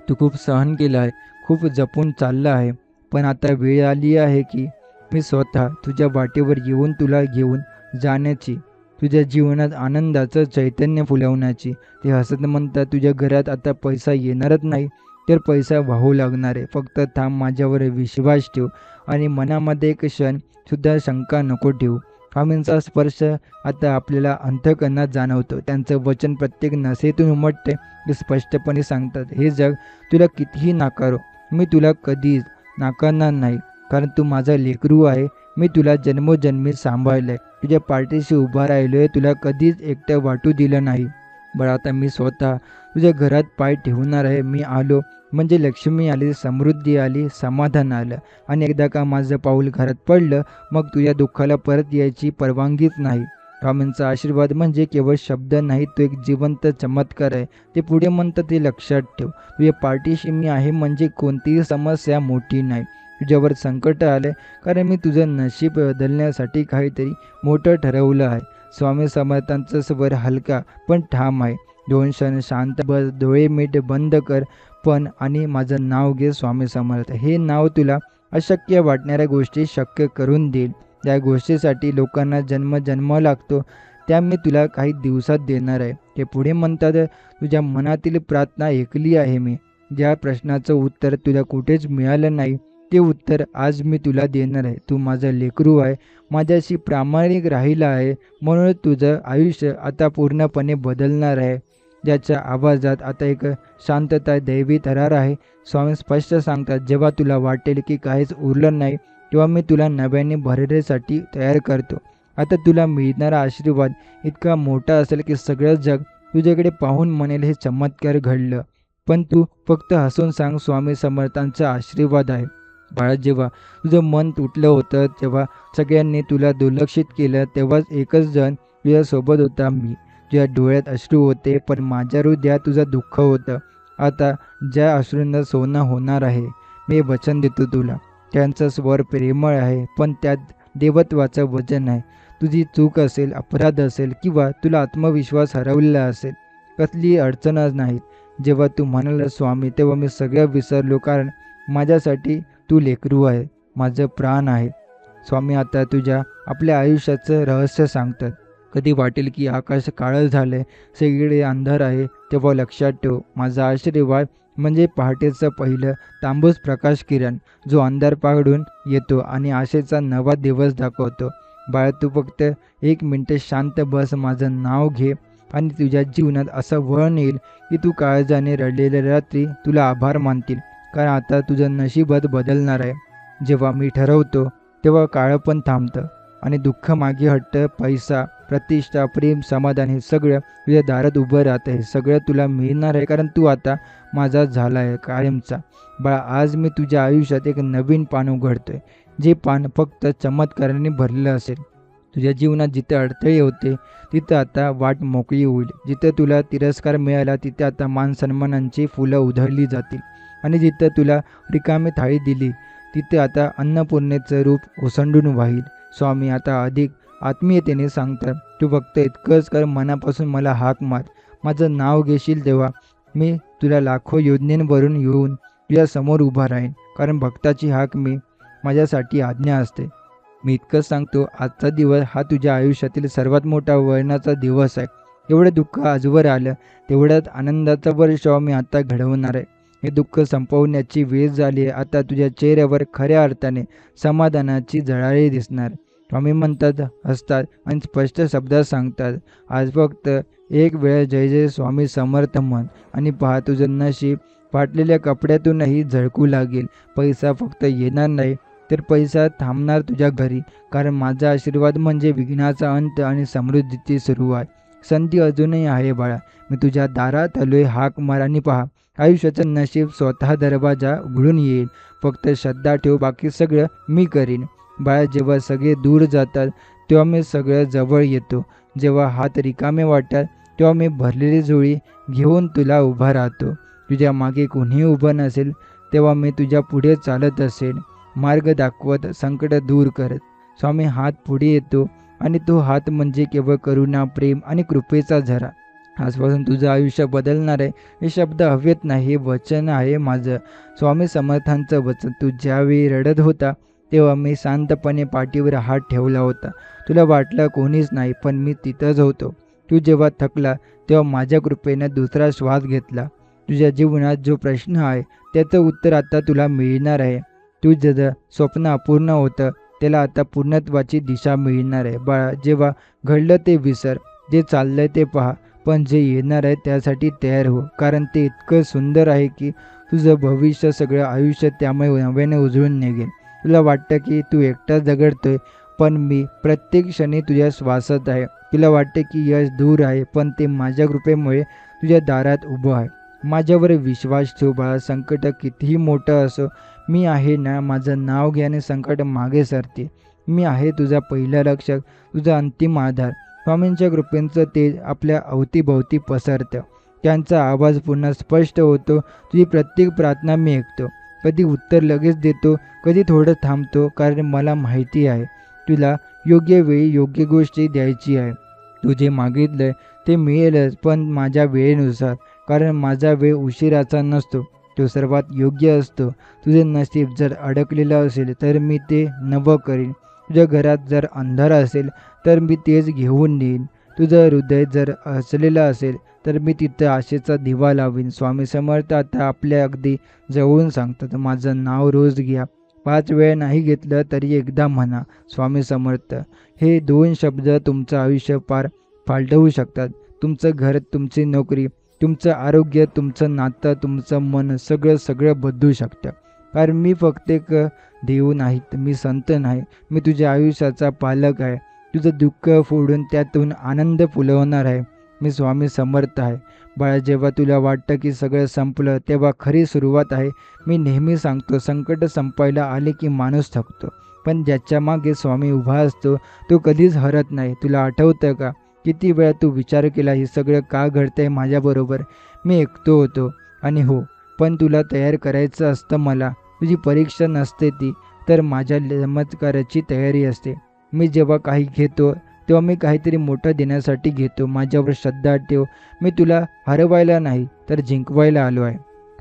तू खूप सहन केलं आहे, खूप जपून चाललं आहे, पण आता वेळ आली आहे की मी स्वतः तुझ्या वाटेवर येऊन तुला घेऊन जाण्याची, तुझ्या जीवनात आनंदाचं चैतन्य फुलवण्याची. ते हसत म्हणतात, तुझ्या घरात आता पैसा येणारच नाही, तर पैसा वाहू लागणार आहे. फक्त थांब, माझ्यावर विश्वास ठेव आणि मनामध्ये एक क्षणसुद्धा शंका नको ठेवू. स्वामींचा स्पर्श आता आपल्याला अंतःकरणात जाणवतो. त्यांचं वचन प्रत्येक नसेतून उमटते. ते स्पष्टपणे सांगतात, हे जग तुला कितीही नाकारो, मी तुला कधीच नाकारणार नाही. कारण तू माझा लेकरू आहे. मी तुला जन्मोजन्मी सांभाळलंय, तुझ्या पाठीशी उभा राहिलोय, तुला कधीच एकटं वाटू दिलं नाही. बरं आता मी स्वतः तुझ्या घरात पाय ठेवणार आहे. मी आलो म्हणजे लक्ष्मी आली, समृद्धी आली, समाधान आलं. आणि एकदा का माझं पाऊल घरात पडलं, मग तुझ्या दुःखाला परत यायची परवानगीच नाही. स्वामींचा आशीर्वाद म्हणजे केवळ शब्द नाही, तो एक जिवंत चमत्कार आहे. ते पुढे म्हणतात, ते लक्षात ठेव, तुझ्या पाठीशी मी आहे म्हणजे कोणतीही समस्या मोठी नाही. तुझ्यावर संकट आले कारण मी तुझं नशीब बदलण्यासाठी काहीतरी मोठं ठरवलं आहे. स्वामी समर्थांचा स्वर हलका पण ठाम आहे. 2 क्षण शांत बस, डोळे मीट बंद कर, पण आणि माझं नाव घे स्वामी समर्थ. हे नाव तुला अशक्य वाटणाऱ्या गोष्टी शक्य करून देईल. ज्या गोष्टीसाठी लोकांना जन्म लागतो, त्या मी तुला काही दिवसात देणार आहे. ते पुढे म्हणतात, तुझ्या मनातील प्रार्थना ऐकली आहे मी. ज्या प्रश्नाचं उत्तर तुला कुठेच मिळालं नाही, ते उत्तर आज मी तुला देणार आहे. तू माझं लेकरू आहे, माझ्याशी प्रामाणिक राहिला आहे, म्हणून तुझं आयुष्य आता पूर्णपणे बदलणार आहे. ज्याच्या आवाजात आता एक शांतता, दैवी थरार आहे. स्वामी स्पष्ट सांगतात, जेव्हा तुला वाटेल की काहीच उरलं नाही, तेव्हा मी तुला नव्याने भरण्यासाठी तयार करतो. आता तुला मिळणारा आशीर्वाद इतका मोठा असेल की सगळं जग तुझ्याकडे पाहून म्हणेल, हे चमत्कार घडलं. पण तू फक्त हसून सांग, स्वामी समर्थांचा आशीर्वाद आहे. बाळा, जेव्हा तुझं मन तुटलं होतं, जेव्हा सगळ्यांनी तुला दुर्लक्षित केलं, तेव्हाच एकच जण तुझ्यासोबत होता, मी. तुझ्या डोळ्यात अश्रू होते, पण माझ्या हृदयात तुझं दुःख होतं. आता ज्या अश्रूंना सोनं होणार आहे, मी वचन देतो तुला. त्यांचा स्वर प्रेमळ आहे, पण त्यात देवत्वाचं वचन आहे. तुझी चूक असेल, अपराध असेल किंवा तुला आत्मविश्वास हरवलेला असेल, कसली अडचणच नाही. जेव्हा तू म्हणाला स्वामी, तेव्हा मी सगळं विसरलो, कारण माझ्यासाठी तू लेकरू आहे, माझं प्राण आहे. स्वामी आता आपल्या आयुष्याचं रहस्य सांगतात. कधी वाटेल की आकाश काळं झालंय, सगळीकडे अंधार आहे, तेव्हा लक्षात ठेव, माझा आशीर्वाद म्हणजे पहाटेचं पहिलं तांबूस प्रकाश किरण, जो अंधार पाडून येतो आणि आशेचा नवा दिवस दाखवतो. बाळा, तू फक्त 1 मिनिट शांत बस, माझं नाव घे आणि तुझ्या जीवनात असं वळण येईल की तू काळजाने रडलेल्या रात्री तुला आभार मानतील. कारण आता तुझं नशीबच बदलणार आहे. जेव्हा मी ठरवतो तेव्हा काळं पण थांबतं आणि दुःख मागे हटतं. पैसा, प्रतिष्ठा, प्रेम, समाधान हे सगळं तुझ्या दारात उभं राहतं. हे सगळं तुला मिळणार आहे, कारण तू आता माझा झाला आहे कायमचा. बाळा, आज मी तुझ्या आयुष्यात एक नवीन पान उघडतोय, जे पान फक्त चमत्काराने भरलेलं असेल. तुझ्या जीवनात जिथे अडथळे होते तिथं आता वाट मोकळी होईल. जिथे तुला तिरस्कार मिळाला तिथे आता मान सन्मानांची फुलं उधळली जातील. आणि जिथं तुला रिकामी थाळी दिली तिथे आता अन्नपूर्णेचं रूप ओसंडून वाहील. स्वामी आता अधिक आत्मीयतेने सांगतात, तू फक्त इतकंच कर, मनापासून मला हाक मार. माझं नाव घेशील तेव्हा मी तुला लाखो योजनेवरून येऊन तुझ्या समोर उभा राहीन. कारण भक्ताची हाक माझ्यासाठी आज्ञा असते. मी इतकंच सांगतो, आजचा दिवस हा तुझ्या आयुष्यातील सर्वात मोठा वळणाचा दिवस आहे. एवढं दुःख आजवर आलं तेवढ्याच आनंदाचा वर्ष मी आता घडवणार आहे. हे दुःख संपवण्याची वेळ झाली आहे. आता तुझ्या चेहऱ्यावर खऱ्या अर्थाने समाधानाची झळाळी दिसणार. स्वामी म्हणतात, हसतात आणि स्पष्ट शब्दात सांगतात, आज फक्त एक वेळ जय जय स्वामी समर्थ म्हण आणि पहा तुझं नशीब फाटलेल्या कपड्यातूनही झळकू लागेल. पैसा फक्त येणार नाही तर पैसा थांबणार तुझ्या घरी. कारण माझा आशीर्वाद म्हणजे विघ्नाचा अंत आणि समृद्धीची सुरुवात. संधी अजूनही आहे बाळा. मी तुझ्या दारात आलोय, हाक मार आणि पहा आयुष्याचं नशीब स्वतः दरवाजा उघडून येईल. फक्त श्रद्धा ठेव, बाकी सगळं मी करीन. बाळा, जेव्हा सगळे दूर जातात तेव्हा मी सगळं जवळ येतो. जेव्हा हात रिकामे वाटतात तेव्हा मी भरलेली झोळी घेऊन तुला उभा राहतो. तुझ्या मागे कोणीही उभं नसेल तेव्हा मी तुझ्या पुढे चालत असेल, मार्ग दाखवत, संकट दूर करत. स्वामी हात पुढे येतो आणि तो हात म्हणजे केवळ करुणा, प्रेम आणि कृपेचा झरा. आजपासून तुझं आयुष्य बदलणार आहे. हे शब्द हवेत नाही, हे वचन आहे माझं, स्वामी समर्थांचं वचन. तू ज्यावेळी रडत होता तेव्हा मी शांतपणे पाठीवर हात ठेवला होता. तुला वाटलं कोणीच नाही, पण मी तिथंच होतो. तू जेव्हा थकला तेव्हा माझ्या कृपेनं दुसरा श्वास घेतला. तुझ्या जीवनात जो प्रश्न आहे त्याचं उत्तर आता तुला मिळणार आहे. तुझं स्वप्न अपूर्ण होतं त्याला आता पूर्णत्वाची दिशा मिळणार आहे. बाळा, जेव्हा घडलं ते विसर, जे चाललंय ते पहा, पण जे येणार आहे त्यासाठी तयार हो. कारण ते इतकं सुंदर आहे की तुझं भविष्य, सगळं आयुष्य त्यामुळे नव्याने उजळून निघेल. तुला वाटतं की तू एकटा झगडतोय, पण मी प्रत्येक क्षणी तुझ्या श्वासात आहे. तुला वाटते की यश दूर आहे, पण ते माझ्या कृपेमुळे तुझ्या दारात उभं आहे. माझ्यावर विश्वास ठेव बाळा. संकट कितीही मोठं असो, मी आहे ना. माझं नाव घे आणि संकट मागे सरते. मी आहे तुझा पहिला रक्षक, तुझा अंतिम आधार. स्वामींच्या कृपेचं तेज आपल्या अवतीभोवती पसरतं. त्यांचा आवाज पुन्हा स्पष्ट होतो. तुझी प्रत्येक प्रार्थना मी ऐकतो. कधी उत्तर लगेच देतो, कधी थोडं थांबतो. कारण मला माहिती आहे तुला योग्य वेळी योग्य गोष्टी द्यायची आहे. तू जे मागितलंय ते मिळेलच, पण माझ्या वेळेनुसार. कारण माझा वेळ उशिराचा नसतो, तो सर्वात योग्य असतो. तुझे नशीब जर अडकलेलं असेल तर मी ते नवं करीन. तुझ्या घरात जर अंधार असेल तर मी तेच घेऊन येईन. तुझं हृदय जर हसलेलं असेल तर मी तिथं आशेचा दिवा लावीन. स्वामी समर्थ आता आपल्या अगदी जवळून सांगतात, माझं नाव रोज घ्या. 5 वेळ नाही घेतलं तरी एकदा म्हणा स्वामी समर्थ. हे 2 शब्द तुमचं आयुष्य पार पालटवू शकतात. तुमचं घर, तुमची नोकरी, तुमचं आरोग्य, तुमचं नातं, तुमचं मन, सगळं बदलू शकतं. कारण मी फक्त एक देव नाही, मी संत नाही. मी तुझ्या आयुष्याचा पालक आहे. तुझं दुःख फोडून त्यातून आनंद फुलवणार आहे. मी स्वामी समर्थ आहे. बाळा, जेव्हा तुला वाटतं की सगळं संपलं तेव्हा खरी सुरुवात आहे. मी नेहमी सांगतो, संकट संपायला आले की माणूस थकतो, पण ज्याच्या मागे स्वामी उभा असतो तो कधीच हरत नाही. तुला आठवतं का किती वेळा तू विचार केला, हे सगळं का घडतंय माझ्याबरोबर? मी एकटो होतो आणि हो, पण तुला तयार करायचं असतं मला. तुझी परीक्षा नसते ती, तर माझ्या चमत्काराची तयारी असते. मी जेव्हा काही घेतो तेव्हा मी काहीतरी मोठं देण्यासाठी घेतो. माझ्यावर श्रद्धा ठेव. मी तुला हरवायला नाही तर जिंकवायला आलो आहे.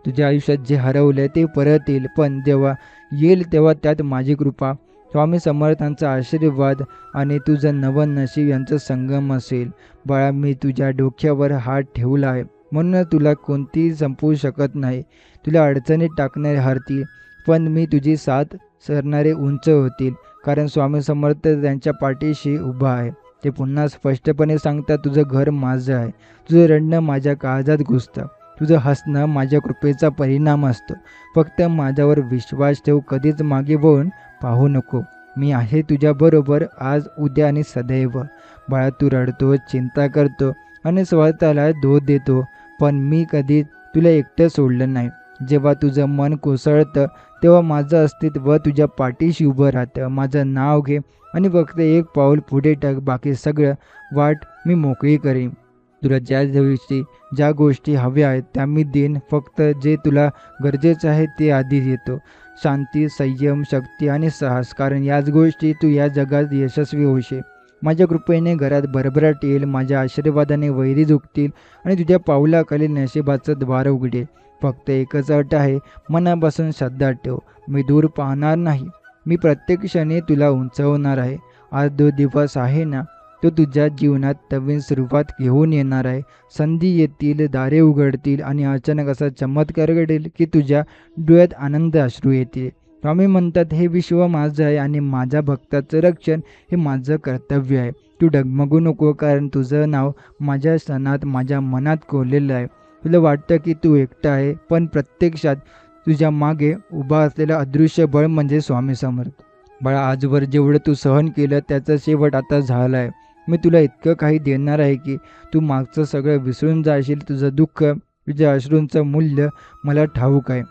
तुझ्या आयुष्यात जे हरवलं ते परत येईल, पण जेव्हा येईल तेव्हा त्यात माझी कृपा, स्वामी समर्थांचा आशीर्वाद आणि तुझं नवं नशीब यांचा संगम असेल. बाळा, मी तुझ्या डोक्यावर हात ठेवला आहे म्हणून तुला कोणतीही संपवू शकत नाही. तुला अडचणीत टाकणारे हरतील, पण मी तुझी साथ सरणारे उंच होतील. कारण स्वामी समर्थ त्यांच्या पाठीशी उभा आहे. ते पुन्हा स्पष्टपणे सांगतात, तुझं घर माझं आहे. तुझं रडणं माझ्या काळजात घुसतं. तुझं हसणं माझ्या कृपेचा परिणाम असतो. फक्त माझ्यावर विश्वास ठेव. कधीच मागे वळून पाहू नको. मी आहे तुझ्याबरोबर आज, उद्या आणि सदैव. बाळा, तू रडतो, चिंता करतो आणि स्वतःला दोष देतो, पण मी कधी तुला एकटं सोडलं नाही. जेव्हा तुझं मन कोसळतं तेव्हा माझं अस्तित्व तुझ्या पाठीशी उभं राहतं. माझं नाव घे आणि फक्त एक पाऊल पुढे टाक. बाकी सगळं वाट मी मोकळी करीन. तुला ज्या दिवशी ज्या गोष्टी हव्या आहेत त्या मी देईन. फक्त जे तुला गरजेचं आहे ते आधी देतो. शांती, संयम, शक्ती आणि साहस, कारण याच गोष्टी तू या जगात यशस्वी होशील. माझ्या कृपेने घरात भरभराट येईल, माझ्या आशीर्वादाने वैरी झुकतील आणि तुझ्या पावलाखाली नशिबाचं द्वार उघडेल. फक्त एकच अट आहे, मनापासून श्रद्धा ठेव. मी दूर पाहणार नाही, मी प्रत्येक क्षणी तुला उंचवणार आहे. आज जो दिवस आहे ना, तो तुझ्या जीवनात नवीन सुरुवात घेऊन येणार आहे. संधी येतील, दारे उघडतील आणि अचानक असा चमत्कार घडेल की तुझ्या डोळ्यात आनंद अश्रू येतील. स्वामी म्हणतात, हे विश्व माझं आहे आणि माझ्या भक्ताचं रक्षण हे माझं कर्तव्य आहे. तू डगमगू नको, कारण तुझं नाव माझ्या सणात, माझ्या मनात कोरलेलं आहे. तुला वाटतं की तू एकटा आहे, पण प्रत्यक्षात तुझ्या मागे उभा असलेलं अदृश्य बळ म्हणजे स्वामी समर्थ. बाळा, आजवर जेवढं तू सहन केलं त्याचा शेवट आता झाला आहे. मी तुला इतकं काही देणार आहे की तू मागचं सगळं विसरून जाशील. तुझं दुःख, तुझ्या अश्रूंचं मूल्य मला ठाऊक आहे.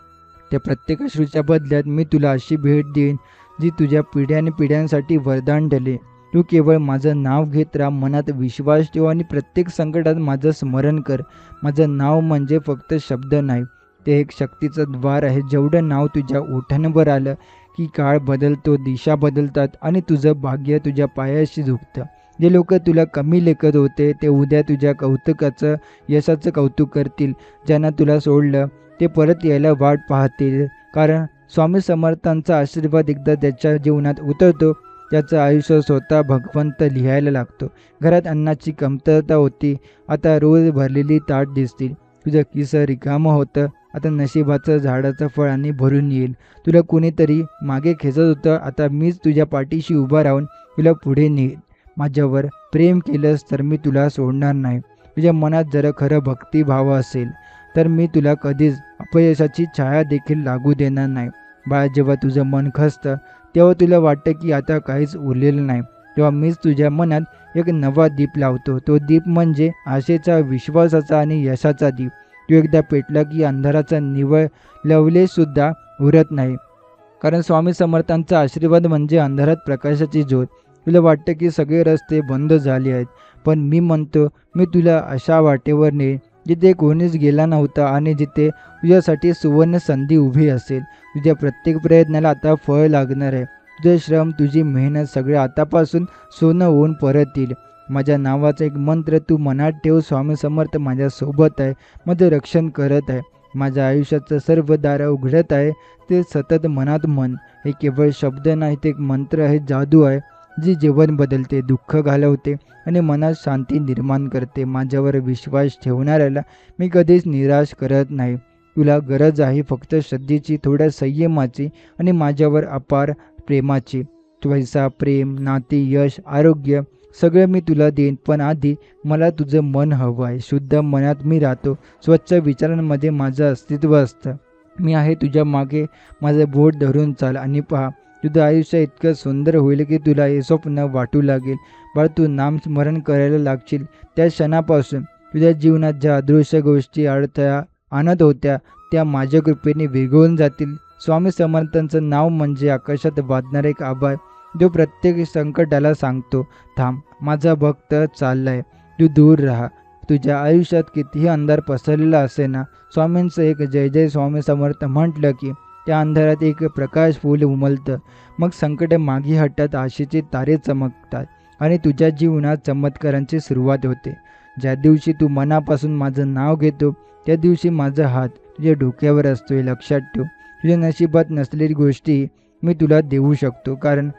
त्या प्रत्येक अश्रूच्या बदल्यात मी तुला अशी भेट देईन जी तुझ्या पिढ्यानपिढ्यांसाठी वरदान ठरेल. तू केवळ माझं नाव घेत राहा, मनात विश्वास ठेव आणि प्रत्येक संकटात माझं स्मरण कर. माझं नाव म्हणजे फक्त शब्द नाही, ते एक शक्तीचं द्वार आहे. जेवढं नाव तुझ्या ओठांवर आलं की काळ बदलतो, दिशा बदलतात आणि तुझं भाग्य तुझ्या पायाशी झुकतं. जे लोक तुला कमी लेखत होते ते उद्या तुझ्या कौतुकाचं, यशाचं कौतुक करतील. ज्यांना तुला सोडलं ते परत यायला वाट पाहतील, कारण स्वामी समर्थांचा आशीर्वाद एकदा त्याच्या जीवनात उतरतो त्याचं आयुष्य स्वतः भगवंत लिहायला लागतो. घरात अन्नाची कमतरता होती, आता रोज भरलेली ताट दिसतील. तुझं किसं रिकामं होतं, आता नशिबाचं झाडाचं फळांनी भरून येईल. तुला कोणीतरी मागे खेचत होतं, आता मीच तुझ्या पाठीशी उभा राहून तुला पुढे नेईन. माझ्यावर प्रेम केलंस तर मी तुला सोडणार नाही. तुझ्या मनात जर खरं भक्तिभाव असेल तर मी तुला कधीच अपयशाची छाया देखील लागू देणार नाही. बाळा, जेव्हा तुझं मन खचतं तेव्हा तुला वाटतं की आता काहीच उरलेलं नाही, तेव्हा मीच तुझ्या मनात एक नवा दीप लावतो. तो दीप म्हणजे आशेचा, विश्वासाचा आणि यशाचा दीप. तो एकदा पेटला की अंधाराचा निवळ लवलेसुद्धा उरत नाही, कारण स्वामी समर्थांचा आशीर्वाद म्हणजे अंधारात प्रकाशाची ज्योत. तुला वाटतं की सगळे रस्ते बंद झाले आहेत, पण मी म्हणतो, मी तुला अशा वाटेवर नेईन जिथे कोणीच गेला नव्हता आणि जिथे तुझ्यासाठी सुवर्ण संधी उभी असेल. तुझ्या प्रत्येक प्रयत्नाला आता फळ लागणार आहे. तुझे श्रम, तुझी मेहनत सगळे आतापासून सोनं होऊन परत येईल. माझ्या नावाचा एक मंत्र तू मनात ठेव, स्वामी समर्थ माझ्यासोबत आहे, माझं रक्षण करत आहे, माझ्या आयुष्याचं सर्व दारं उघडत आहे. ते सतत मनात म्हण. हे केवळ शब्द नाही, ते एक मंत्र आहे, जादू आहे जी जीवन बदलते, दुःख घालवते आणि मनात शांती निर्माण करते. माझ्यावर विश्वास ठेवणाऱ्याला मी कधीच निराश करत नाही. तुला गरज आहे फक्त श्रद्धेची, थोड्या संयमाची आणि माझ्यावर अपार प्रेमाची. पैसा, प्रेम, नाती, यश, आरोग्य सगळं मी तुला देईन, पण आधी मला तुझं मन हवं आहे. शुद्ध मनात मी राहतो, स्वच्छ विचारांमध्ये माझं अस्तित्व असतं. मी आहे तुझ्या मागे, माझं बोट धरून चाल आणि पहा, तुझं आयुष्य इतकं सुंदर होईल की तुला हे स्वप्न वाटू लागेल. बाळ, तू नामस्मरण करायला लागशील त्या क्षणापासून तुझ्या जीवनात ज्या अदृश्य गोष्टी अडथळा आणत होत्या त्या माझ्या कृपेने विरघळून जातील. स्वामी समर्थांचं नाव म्हणजे आकाशात वाजणारा एक आभाळ, जो प्रत्येक संकटाला सांगतो, थांब, माझा भक्त चाललाय, तू दूर राहा. तुझ्या आयुष्यात कितीही अंधार पसरलेला असे ना, स्वामींचं एक जय जय स्वामी समर्थ म्हटलं की त्या अंधारात एक प्रकाश फूल उमलतं. मग संकट मागे हटतात, आशेचे तारे चमकतात आणि तुझ्या जीवनात चमत्कारांची सुरुवात होते. ज्या दिवशी तू मनापासून माझं नाव घेतो त्या दिवशी माझा हात तुझ्या डोक्यावर असतोय. लक्षात ठेव, तुझ्या नशिबात नसलेली गोष्टी मी तुला देऊ शकतो, कारण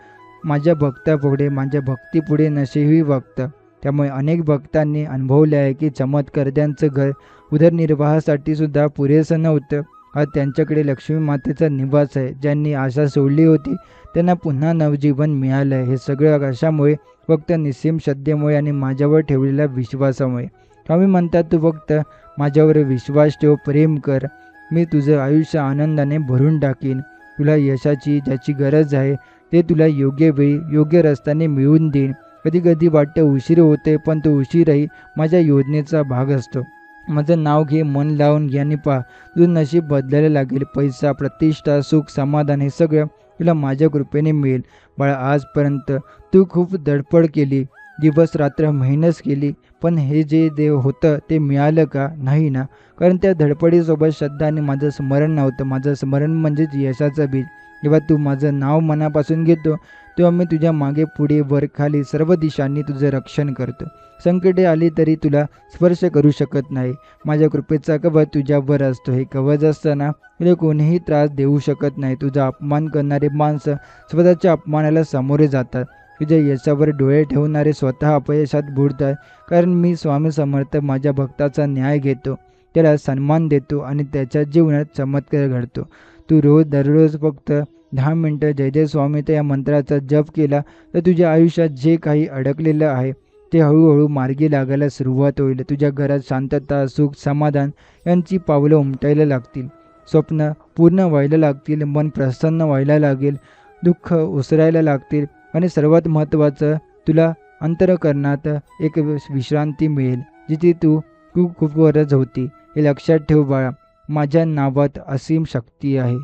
माझ्या भक्तापुढे, माझ्या भक्तीपुढे नशीबही बघतं. त्यामुळे अनेक भक्तांनी अनुभवले आहे की चमत्कार्यांचं घर उदरनिर्वाहासाठी सुद्धा पुरेसं नव्हतं. हा त्यांच्याकडे लक्ष्मी मातेचा निवास आहे. ज्यांनी आशा सोडली होती त्यांना पुन्हा नवजीवन मिळालं आहे. हे सगळं कशामुळे? फक्त निस्सीम श्रद्धेमुळे आणि माझ्यावर ठेवलेल्या विश्वासामुळे. स्वामी म्हणतात, तू फक्त माझ्यावर विश्वास ठेव, प्रेम कर, मी तुझं आयुष्य आनंदाने भरून टाकीन. तुला यशाची ज्याची गरज आहे ते तुला योग्य वेळी योग्य रस्त्याने मिळवून देईन. कधी कधी वाटतं उशीर होते, पण तो उशीरही माझ्या योजनेचा भाग असतो. माझं नाव घे, मन लावून घे आणि पहा, तुझं नशीब बदलायला लागेल. पैसा, प्रतिष्ठा, सुख, समाधान हे सगळं तुला माझ्या कृपेने मिळेल. बाळा, आजपर्यंत तू खूप धडपड केली, दिवस रात्र मेहनत केली, पण हे जे देव होतं ते मिळालं का? नाही ना. कारण त्या धडपडीसोबत श्रद्धा आणि माझं स्मरण नव्हतं. माझं स्मरण म्हणजेच यशाचं बीज. जेव्हा तू माझं नाव मनापासून घेतो तेव्हा मी तुझ्या मागे पुढे वर खाली सर्व दिशांनी तुझं रक्षण करतो. संकटे आली तरी तुला स्पर्श करू शकत नाही. माझ्या कृपेचा कवच तुझ्यावर असतो. हे कवच असताना तुला कोणीही त्रास देऊ शकत नाही. तुझा अपमान करणारे माणसं स्वतःच्या अपमानाला सामोरे जातात. तुझ्या यशावर डोळे ठेवणारे स्वतः अपयशात बुडतात. कारण मी स्वामी समर्थ माझ्या भक्ताचा न्याय घेतो, त्याला सन्मान देतो आणि त्याच्या जीवनात चमत्कार घडतो. तू दररोज फक्त 10 मिनिटं जय जय स्वामी या मंत्राचा जप केला तर तुझ्या आयुष्यात जे काही अडकलेलं आहे ते हळूहळू मार्गी लागायला सुरुवात होईल. तुझ्या घरात शांतता, सुख, समाधान यांची पावलं उमटायला लागतील. स्वप्न पूर्ण व्हायला लागतील. मन प्रसन्न व्हायला लागेल. दुःख ओसरायला लागतील आणि सर्वात महत्त्वाचं तुला अंतःकरणात एक विश्रांती मिळेल जिथे तू खूप गरज होती. हे लक्षात ठेव बाळा, माझ्या नावात असीम शक्ती आहे.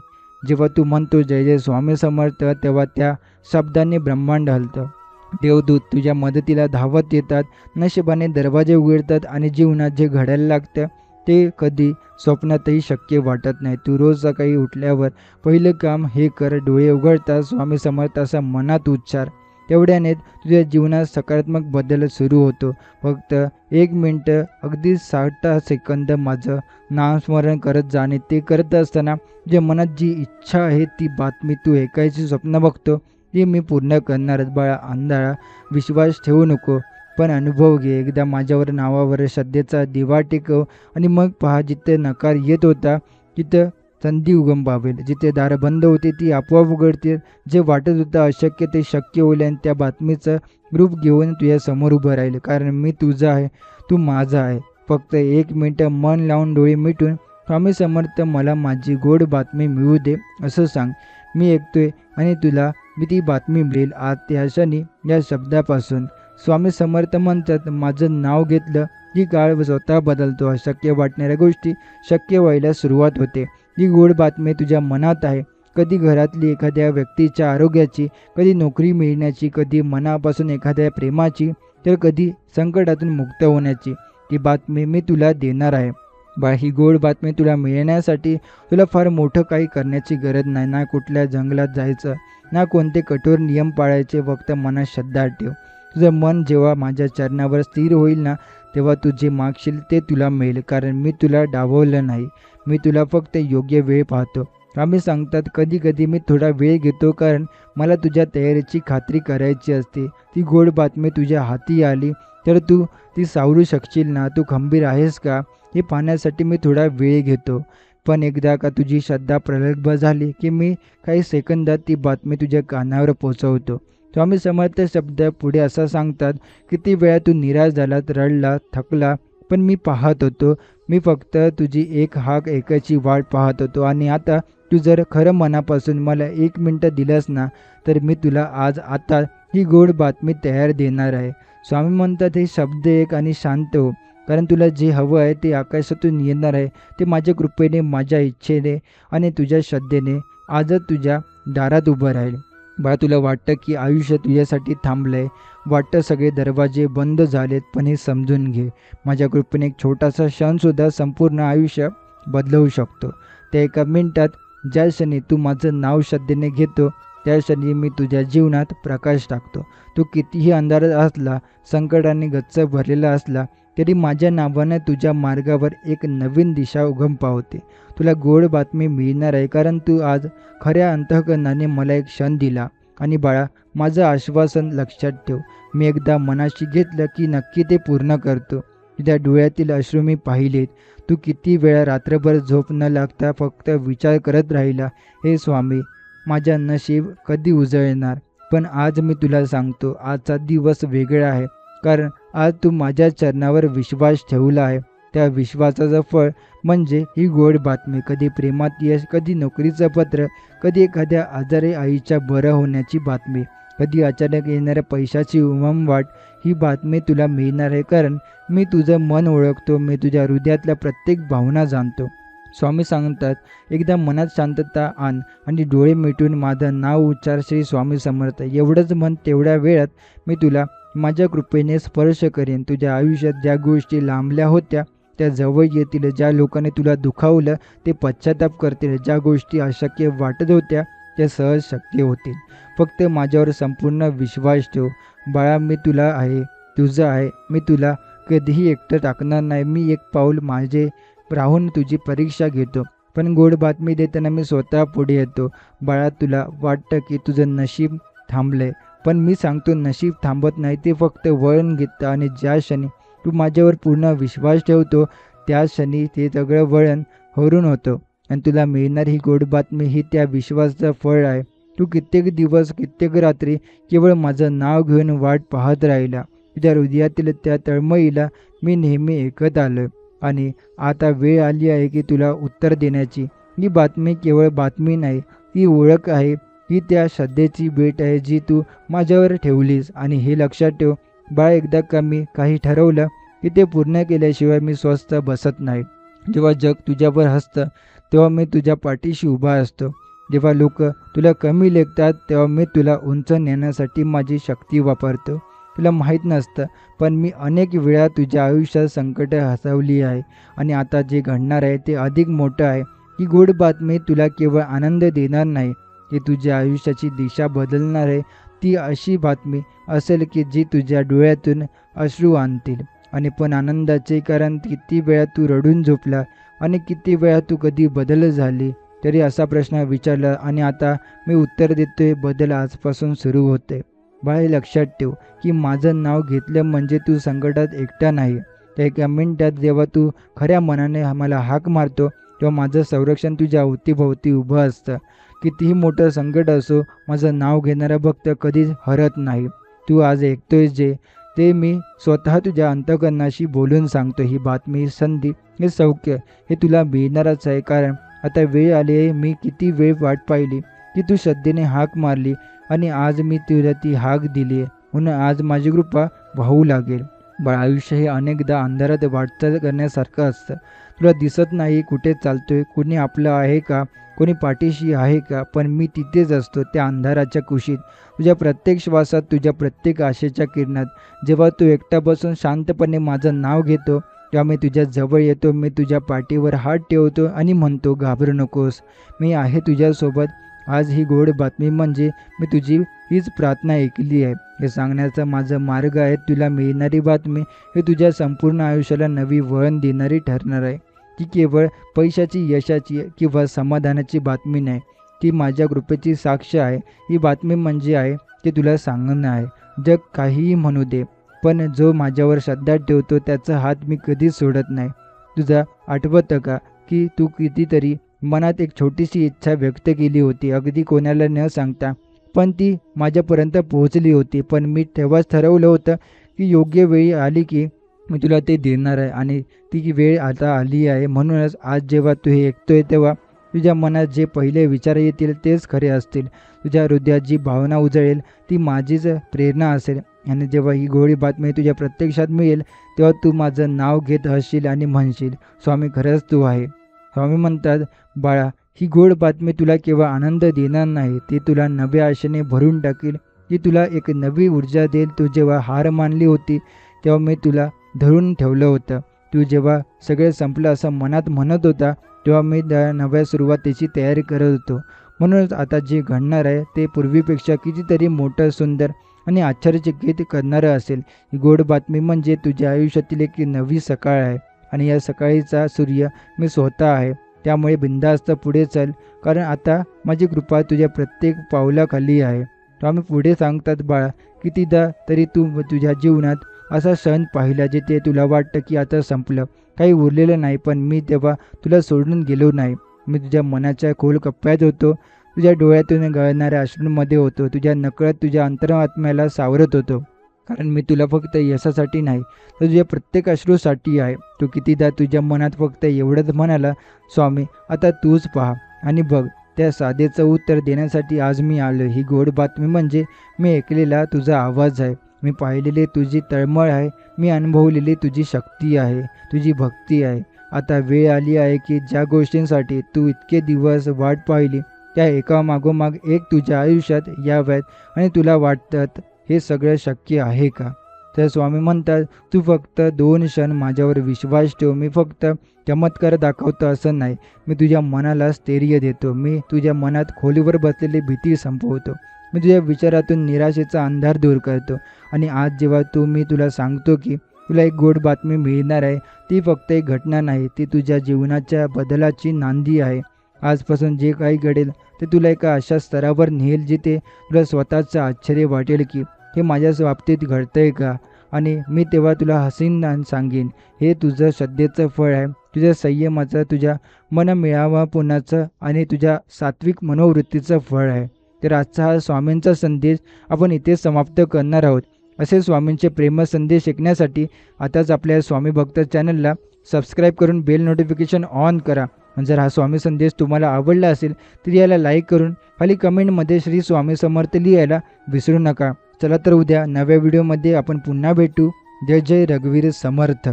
जेव्हा तू म्हणतो जय जय स्वामी समर्थ तेव्हा त्या शब्दाने ब्रह्मांड हलतं. देवदूत तुझ्या मदतीला धावत येतात. नशिबाने दरवाजे उघडतात आणि जीवनात जे घडायला लागतं ते कधी स्वप्नातही शक्य वाटत नाही. तू रोज सकाळी उठल्यावर पहिलं काम हे कर, डोळे उघडता स्वामी समर्थाचा मनात उच्चार. तेवढ्याने तुझ्या जीवनात सकारात्मक बदल सुरू होतो. फक्त 1 मिनटं अगदी 60 सेकंद माझं नामस्मरण करत जाणे. ते करत असताना तुझ्या मनात जी इच्छा आहे ती बातमी तू ऐकायची स्वप्न बघतो ती मी पूर्ण करणारच. बाळा, अंधाळा विश्वास ठेवू नको, पण अनुभव घे. एकदा माझ्यावर नावावर श्रद्धेचा दिवा टेकव आणि मग पहा, जिथे नकार येत होता तिथं संधी उगम पावेल. जिथे दार बंद होते ती आपोआप उघडतील. जे वाटत होतं अशक्य ते शक्य होईल आणि त्या बातमीचं रूप घेऊन तुझ्या समोर उभं राहील. कारण मी तुझा आहे, तू माझा आहे. फक्त 1 मिनटं मन लावून डोळे मिटून स्वामी समर्थ मला माझी गोड बातमी मिळू दे असं सांग. मी ऐकतोय आणि तुला मी ती बातमी मिळेल. आज त्या क्षणी या शब्दापासून स्वामी समर्थ म्हणतात, माझं नाव घेतलं की काळ स्वतः बदलतो. अशक्य वाटणाऱ्या गोष्टी शक्य व्हायला सुरुवात होते. ही गोड बातमी तुझ्या मनात आहे. कधी घरातली एखाद्या व्यक्तीच्या आरोग्याची, कधी नोकरी मिळण्याची, कधी मनापासून एखाद्या प्रेमाची, तर कधी संकटातून मुक्त होण्याची. ती बातमी मी तुला देणार आहे. ही गोड बातमी तुला मिळण्यासाठी तुला फार मोठं काही करण्याची गरज नाही. ना कुठल्या जंगलात जायचं, ना कोणते कठोर नियम पाळायचे. फक्त मनात श्रद्धा ठेव. तुझं मन जेव्हा माझ्या चरणावर स्थिर होईल ना, तेव्हा तू जे मागशील ते तुला मिळेल. कारण मी तुला डावललं नाही, मी तुला फक्त योग्य वेळ पाहतो. आम्ही सांगतात कधी कधी मी थोडा वेळ घेतो कारण मला तुझ्या तयारीची खात्री करायची असते. ती गोड बातमी तुझ्या हाती आली तर तू ती सावरू शकशील ना, तू खंबीर आहेस का हे पाहण्यासाठी मी थोडा वेळ घेतो. पण एकदा का तुझी श्रद्धा प्रगल्भ झाली की मी काही सेकंदात ती बातमी तुझ्या कानावर पोचवतो. स्वामी समर्थ शब्द पुढे असं सांगतात, किती वेळा तू निराश झालात, रडला, थकला, पण मी पाहत होतो. मी फक्त तुझी एक हाक ऐकायची वाट पाहत होतो. आणि आता तू जर खरं मनापासून मला 1 मिनटं दिलंस ना, तर मी तुला आता ही गोड बातमी तयार देणार आहे. स्वामी म्हणतात, हे शब्द ऐक आणि शांत हो. कारण तुला जे हवं आहे ते आकाशातून येणार आहे. ते माझ्या कृपेने, माझ्या इच्छेने आणि तुझ्या श्रद्धेने आजच तुझ्या दारात उभं राहील. बाळा, तुला वाटतं की आयुष्य तुझ्यासाठी थांबलंय, वाटतं सगळे दरवाजे बंद झालेत, पण हे समजून घे, माझ्या कृपेने एक छोटासा क्षणसुद्धा संपूर्ण आयुष्य बदलवू शकतो. त्या एका मिनिटात ज्या क्षणी तू माझं नाव श्रद्धेने घेतो त्या क्षणी मी तुझ्या जीवनात प्रकाश टाकतो. तू कितीही अंधारात असला, संकटाने गच्च भरलेला असला, तरी माझ्या नावानं तुझ्या मार्गावर एक नवीन दिशा उगम पावते. तुला गोड बातमी मिळणार आहे कारण तू आज खऱ्या अंतःकरणाने मला एक क्षण दिला. आणि बाळा, माझं आश्वासन लक्षात ठेव, मी एकदा मनाशी घेतलं की नक्की ते पूर्ण करतो. तुझ्या डोळ्यातील अश्रू मी पाहिलेत. तू किती वेळा रात्रभर झोप न लागता फक्त विचार करत राहिला, हे स्वामी, माझ्या नशीब कधी उजळणार. पण आज मी तुला सांगतो, आजचा दिवस वेगळा आहे. कारण आज तू माझ्या चरणावर विश्वास ठेवला आहे. त्या विश्वासाचं फळ म्हणजे ही गोड बातमी. कधी प्रेमात यश, कधी नोकरीचं पत्र, कधी एखाद्या आजारी आईच्या बरं होण्याची बातमी, कधी अचानक येणाऱ्या पैशाची उममवाट. ही बातमी तुला मिळणार आहे कारण मी तुझं मन ओळखतो, मी तुझ्या हृदयातल्या प्रत्येक भावना जाणतो. स्वामी सांगतात, एकदा मनात शांतता आण आणि डोळे मिटून माझं नाव उच्चार, श्री स्वामी समर्थ एवढंच म्हण. तेवढ्या वेळात मी तुला माझ्या कृपेने स्पर्श करेन. तुझ्या आयुष्यात ज्या गोष्टी लांबल्या होत्या त्या जवळ येतील. ज्या लोकांनी तुला दुखावलं ते पश्चाताप करतील. ज्या गोष्टी अशक्य वाटत होत्या त्या सहज शक्य होतील. फक्त माझ्यावर संपूर्ण विश्वास ठेव. बाळा, मी तुला आहे, तुझं आहे. मी तुला कधीही एकटं टाकणार नाही. मी एक पाऊल माझे राहून तुझी परीक्षा घेतो, पण गोड बातमी देताना मी स्वतः पुढे येतो. बाळा, तुला वाटतं की तुझं नशीब थांबलंय, पण मी सांगतो नशीब थांबत नाही, ते फक्त वळण घेतं. आणि ज्या क्षणी तू माझ्यावर पूर्ण विश्वास ठेवतो त्या क्षणी ते सगळं वळण हरून होतं. आणि तुला मिळणारी ही गोड बातमी ही त्या विश्वासाचं फळ आहे. तू कित्येक दिवस, कित्येक रात्री केवळ माझं नाव घेऊन वाट पाहत राहिला. तुझ्या हृदयातील त्या तळमळीला मी नेहमी ऐकत आलोय. आणि आता वेळ आली आहे की तुला उत्तर देण्याची. ही बातमी केवळ बातमी नाही, ती ओळख आहे. ही त्या श्रद्धेची भेट आहे जी तू माझ्यावर ठेवलीस. आणि हे लक्षात ठेव बाळ, एकदा का मी काही ठरवलं की ते पूर्ण केल्याशिवाय मी स्वस्थ बसत नाही. जेव्हा जग तुझ्यावर हसतं तेव्हा मी तुझ्या पाठीशी उभा असतो. जेव्हा लोक तुला कमी लेखतात तेव्हा मी तुला उंच नेण्यासाठी माझी शक्ती वापरतो. तुला माहीत नसतं, पण मी अनेक वेळा तुझ्या आयुष्यात संकट हसवली आहे. आणि आता जे घडणार आहे ते अधिक मोठं आहे. ही गोड बातमी तुला केवळ आनंद देणार नाही, ती तुझ्या आयुष्याची दिशा बदलणार आहे. ती अशी बातमी असेल की जी तुझ्या डोळ्यातून अश्रू आणतील. आणि पण आनंदाचे, कारण किती वेळा तू रडून झोपला आणि किती वेळा तू कधी बदल झाली तरी असा प्रश्न विचारला. आणि आता मी उत्तर देतोय, बदल आजपासून सुरू होते. बाळ, लक्षात ठेव की माझं नाव घेतलं म्हणजे तू संकटात एकटा नाही. त्या एका मिनिटात जेव्हा तू खऱ्या मनाने मला हाक मारतो तेव्हा माझं संरक्षण तुझ्या अवतीभोवती उभं असतं. कितीही मोठं संकट असो, माझं नाव घेणारा भक्त कधीच हरत नाही. तू आज ऐकतोय जे ते मी स्वतः तुझ्या अंतःकरणाशी बोलून सांगतो. ही बातमी, संधी, हे सौख्य हे तुला मिळणारच आहे. कारण आता वेळ आली आहे. मी किती वेळ वाट पाहिली की तू श्रद्धेने हाक मारली आणि आज मी तुला ती हाक दिली आहे. म्हणून आज माझी कृपा वाहू लागेल. बाळ, आयुष्य हे अनेकदा अंधारात वाटचाल करण्यासारखं असतं. तुला दिसत नाही कुठे चालतोय, कोणी आपलं आहे का, कोणी पाठीशी आहे का, पण मी तिथेच असतो त्या अंधाराच्या कुशीत, तुझ्या प्रत्येक श्वासात, तुझ्या प्रत्येक आशेच्या किरणात. जेव्हा तू एकटा बसून शांतपणे माझं नाव घेतो तेव्हा मी तुझ्या जवळ येतो. मी तुझ्या पाठीवर हात ठेवतो आणि म्हणतो, घाबरू नकोस, मी आहे तुझ्यासोबत. आज ही गोड बातमी म्हणजे मी तुझी हीच प्रार्थना ऐकली आहे हे सांगण्याचा माझा मार्ग आहे. तुला मिळणारी बातमी हे तुझ्या संपूर्ण आयुष्याला नवी वळण देणारी ठरणार आहे. ती केवळ पैशाची, यशाची किंवा समाधानाची बातमी नाही, ती माझ्या कृपेची साक्ष आहे. ही बातमी म्हणजे आहे ते तुला सांगणं आहे. जग काहीही म्हणू दे, पण जो माझ्यावर श्रद्धा ठेवतो त्याचा हात मी कधीच सोडत नाही. तुझा आठवतं का की तू कितीतरी मनात एक छोटीशी इच्छा व्यक्त केली होती, अगदी कोणाला न सांगता, पण ती माझ्यापर्यंत पोहोचली होती. पण मी तेव्हाच ठरवलं होतं की योग्य वेळी आली की मी तुला ते देणार आहे. आणि ती वेळ आता आली आहे. म्हणूनच आज जेव्हा तू हे ऐकतोय तेव्हा तुझ्या मनात जे पहिले विचार येतील तेच खरे असतील. तुझ्या हृदयात जी भावना उजळेल ती माझीच प्रेरणा असेल. आणि जेव्हा ही गोडी बातमी तुझ्या प्रत्यक्षात मिळेल तेव्हा तू माझं नाव घेत हसशील आणि म्हणशील, स्वामी, खरंच तू आहे. स्वामी म्हणतात, बाळा, ही गोड बातमी तुला केवळ आनंद देणार नाही, ती तुला नव्या आशेने भरून टाकेल. ती तुला एक नवी ऊर्जा देईल. तू जेव्हा हार मानली होती तेव्हा मी तुला धरून ठेवलं होतं. तू जेव्हा सगळे संपलं असं मनात म्हणत होता तेव्हा मी त्या नव्या सुरुवातीची तयारी करत होतो. म्हणूनच आता जे घडणार आहे ते पूर्वीपेक्षा कितीतरी मोठं, सुंदर आणि आश्चर्यचकित करणारं असेल. ही गोड बातमी म्हणजे तुझ्या आयुष्यातील एक नवी सकाळ आहे. आणि या सकाळीचा सूर्य मी स्वतः आहे. त्यामुळे बिनधास्त पुढे चल, कारण आता माझी कृपा तुझ्या प्रत्येक पावलाखाली आहे. स्वामी पुढे सांगतात, बाळा, कितीदा तरी तू तुझ्या जीवनात असा क्षण पाहिला जिथे तुला वाटतं की आता संपलं, काही उरलेलं नाही. पण मी तेव्हा तुला सोडून गेलो नाही. मी तुझ्या मनाच्या खोल कप्प्यात होतो, तुझ्या डोळ्यातून गळणाऱ्या अश्रूंमध्ये होतो, तुझ्या नकळत तुझ्या अंतरात्म्याला सावरत होतो. कारण मी तुला फक्त यशासाठी नाही तर तुझ्या प्रत्येक अश्रूसाठी आहे. तू कितीदा तुझ्या मनात फक्त एवढंच म्हणाला, स्वामी, आता तूच पहा आणि बघ. त्या साधेचं उत्तर देण्यासाठी आज मी आलो. ही गोड बातमी म्हणजे मी ऐकलेला तुझा आवाज आहे, मी पाहिलेली तुझी तळमळ आहे, मी अनुभवलेली तुझी शक्ती आहे, तुझी भक्ती आहे. आता वेळ आली आहे की ज्या गोष्टींसाठी तू इतके दिवस वाट पाहिली त्या एकामागोमाग एक तुझ्या आयुष्यात याव्यात. आणि तुला वाटतात हे सगळं शक्य आहे का? तर स्वामी म्हणतात, तू फक्त 2 क्षण माझ्यावर विश्वास ठेव. मी फक्त चमत्कार दाखवतो असं नाही. मी तुझ्या मनाला स्थैर्य देतो. मी तुझ्या मनात खोलीवर बसलेली भीती संपवतो. मी तुझ्या विचारातून निराशेचा अंधार दूर करतो. आणि आज जेव्हा मी तुला सांगतो की तुला एक गोड बातमी मिळणार आहे, ती फक्त एक घटना नाही, ती तुझ्या जीवनाच्या बदलाची नांदी आहे. आजपासून जे काही घडेल ते तुला एका अशा स्तरावर नेईल जिथे तुला स्वतःचं आश्चर्य वाटेल की हे माझ्याच बाबतीत घडतंय का? आणि मी तेव्हा तुला हसीन सांगेन, हे तुझं श्रद्धेचं फळ आहे, तुझ्या संयमाचं, तुझ्या मनमिळावापणाचं आणि तुझ्या सात्विक मनोवृत्तीचं फळ आहे. तर आजचा हा स्वामींचा संदेश आपण इथे समाप्त करणार आहोत. असे स्वामींचे प्रेम संदेश ऐकण्यासाठी आताच आपल्या स्वामी भक्त चॅनलला सबस्क्राईब करून बेल नोटिफिकेशन ऑन करा. जर हा स्वामी संदेश तुम्हाला आवडला असेल तर याला लाईक करून खाली कमेंटमध्ये श्री स्वामी समर्थ लिहायला विसरू नका. चला तर उद्या नव्या व्हिडिओमध्ये आपण पुन्हा भेटू. जय जय रघुवीर समर्थ.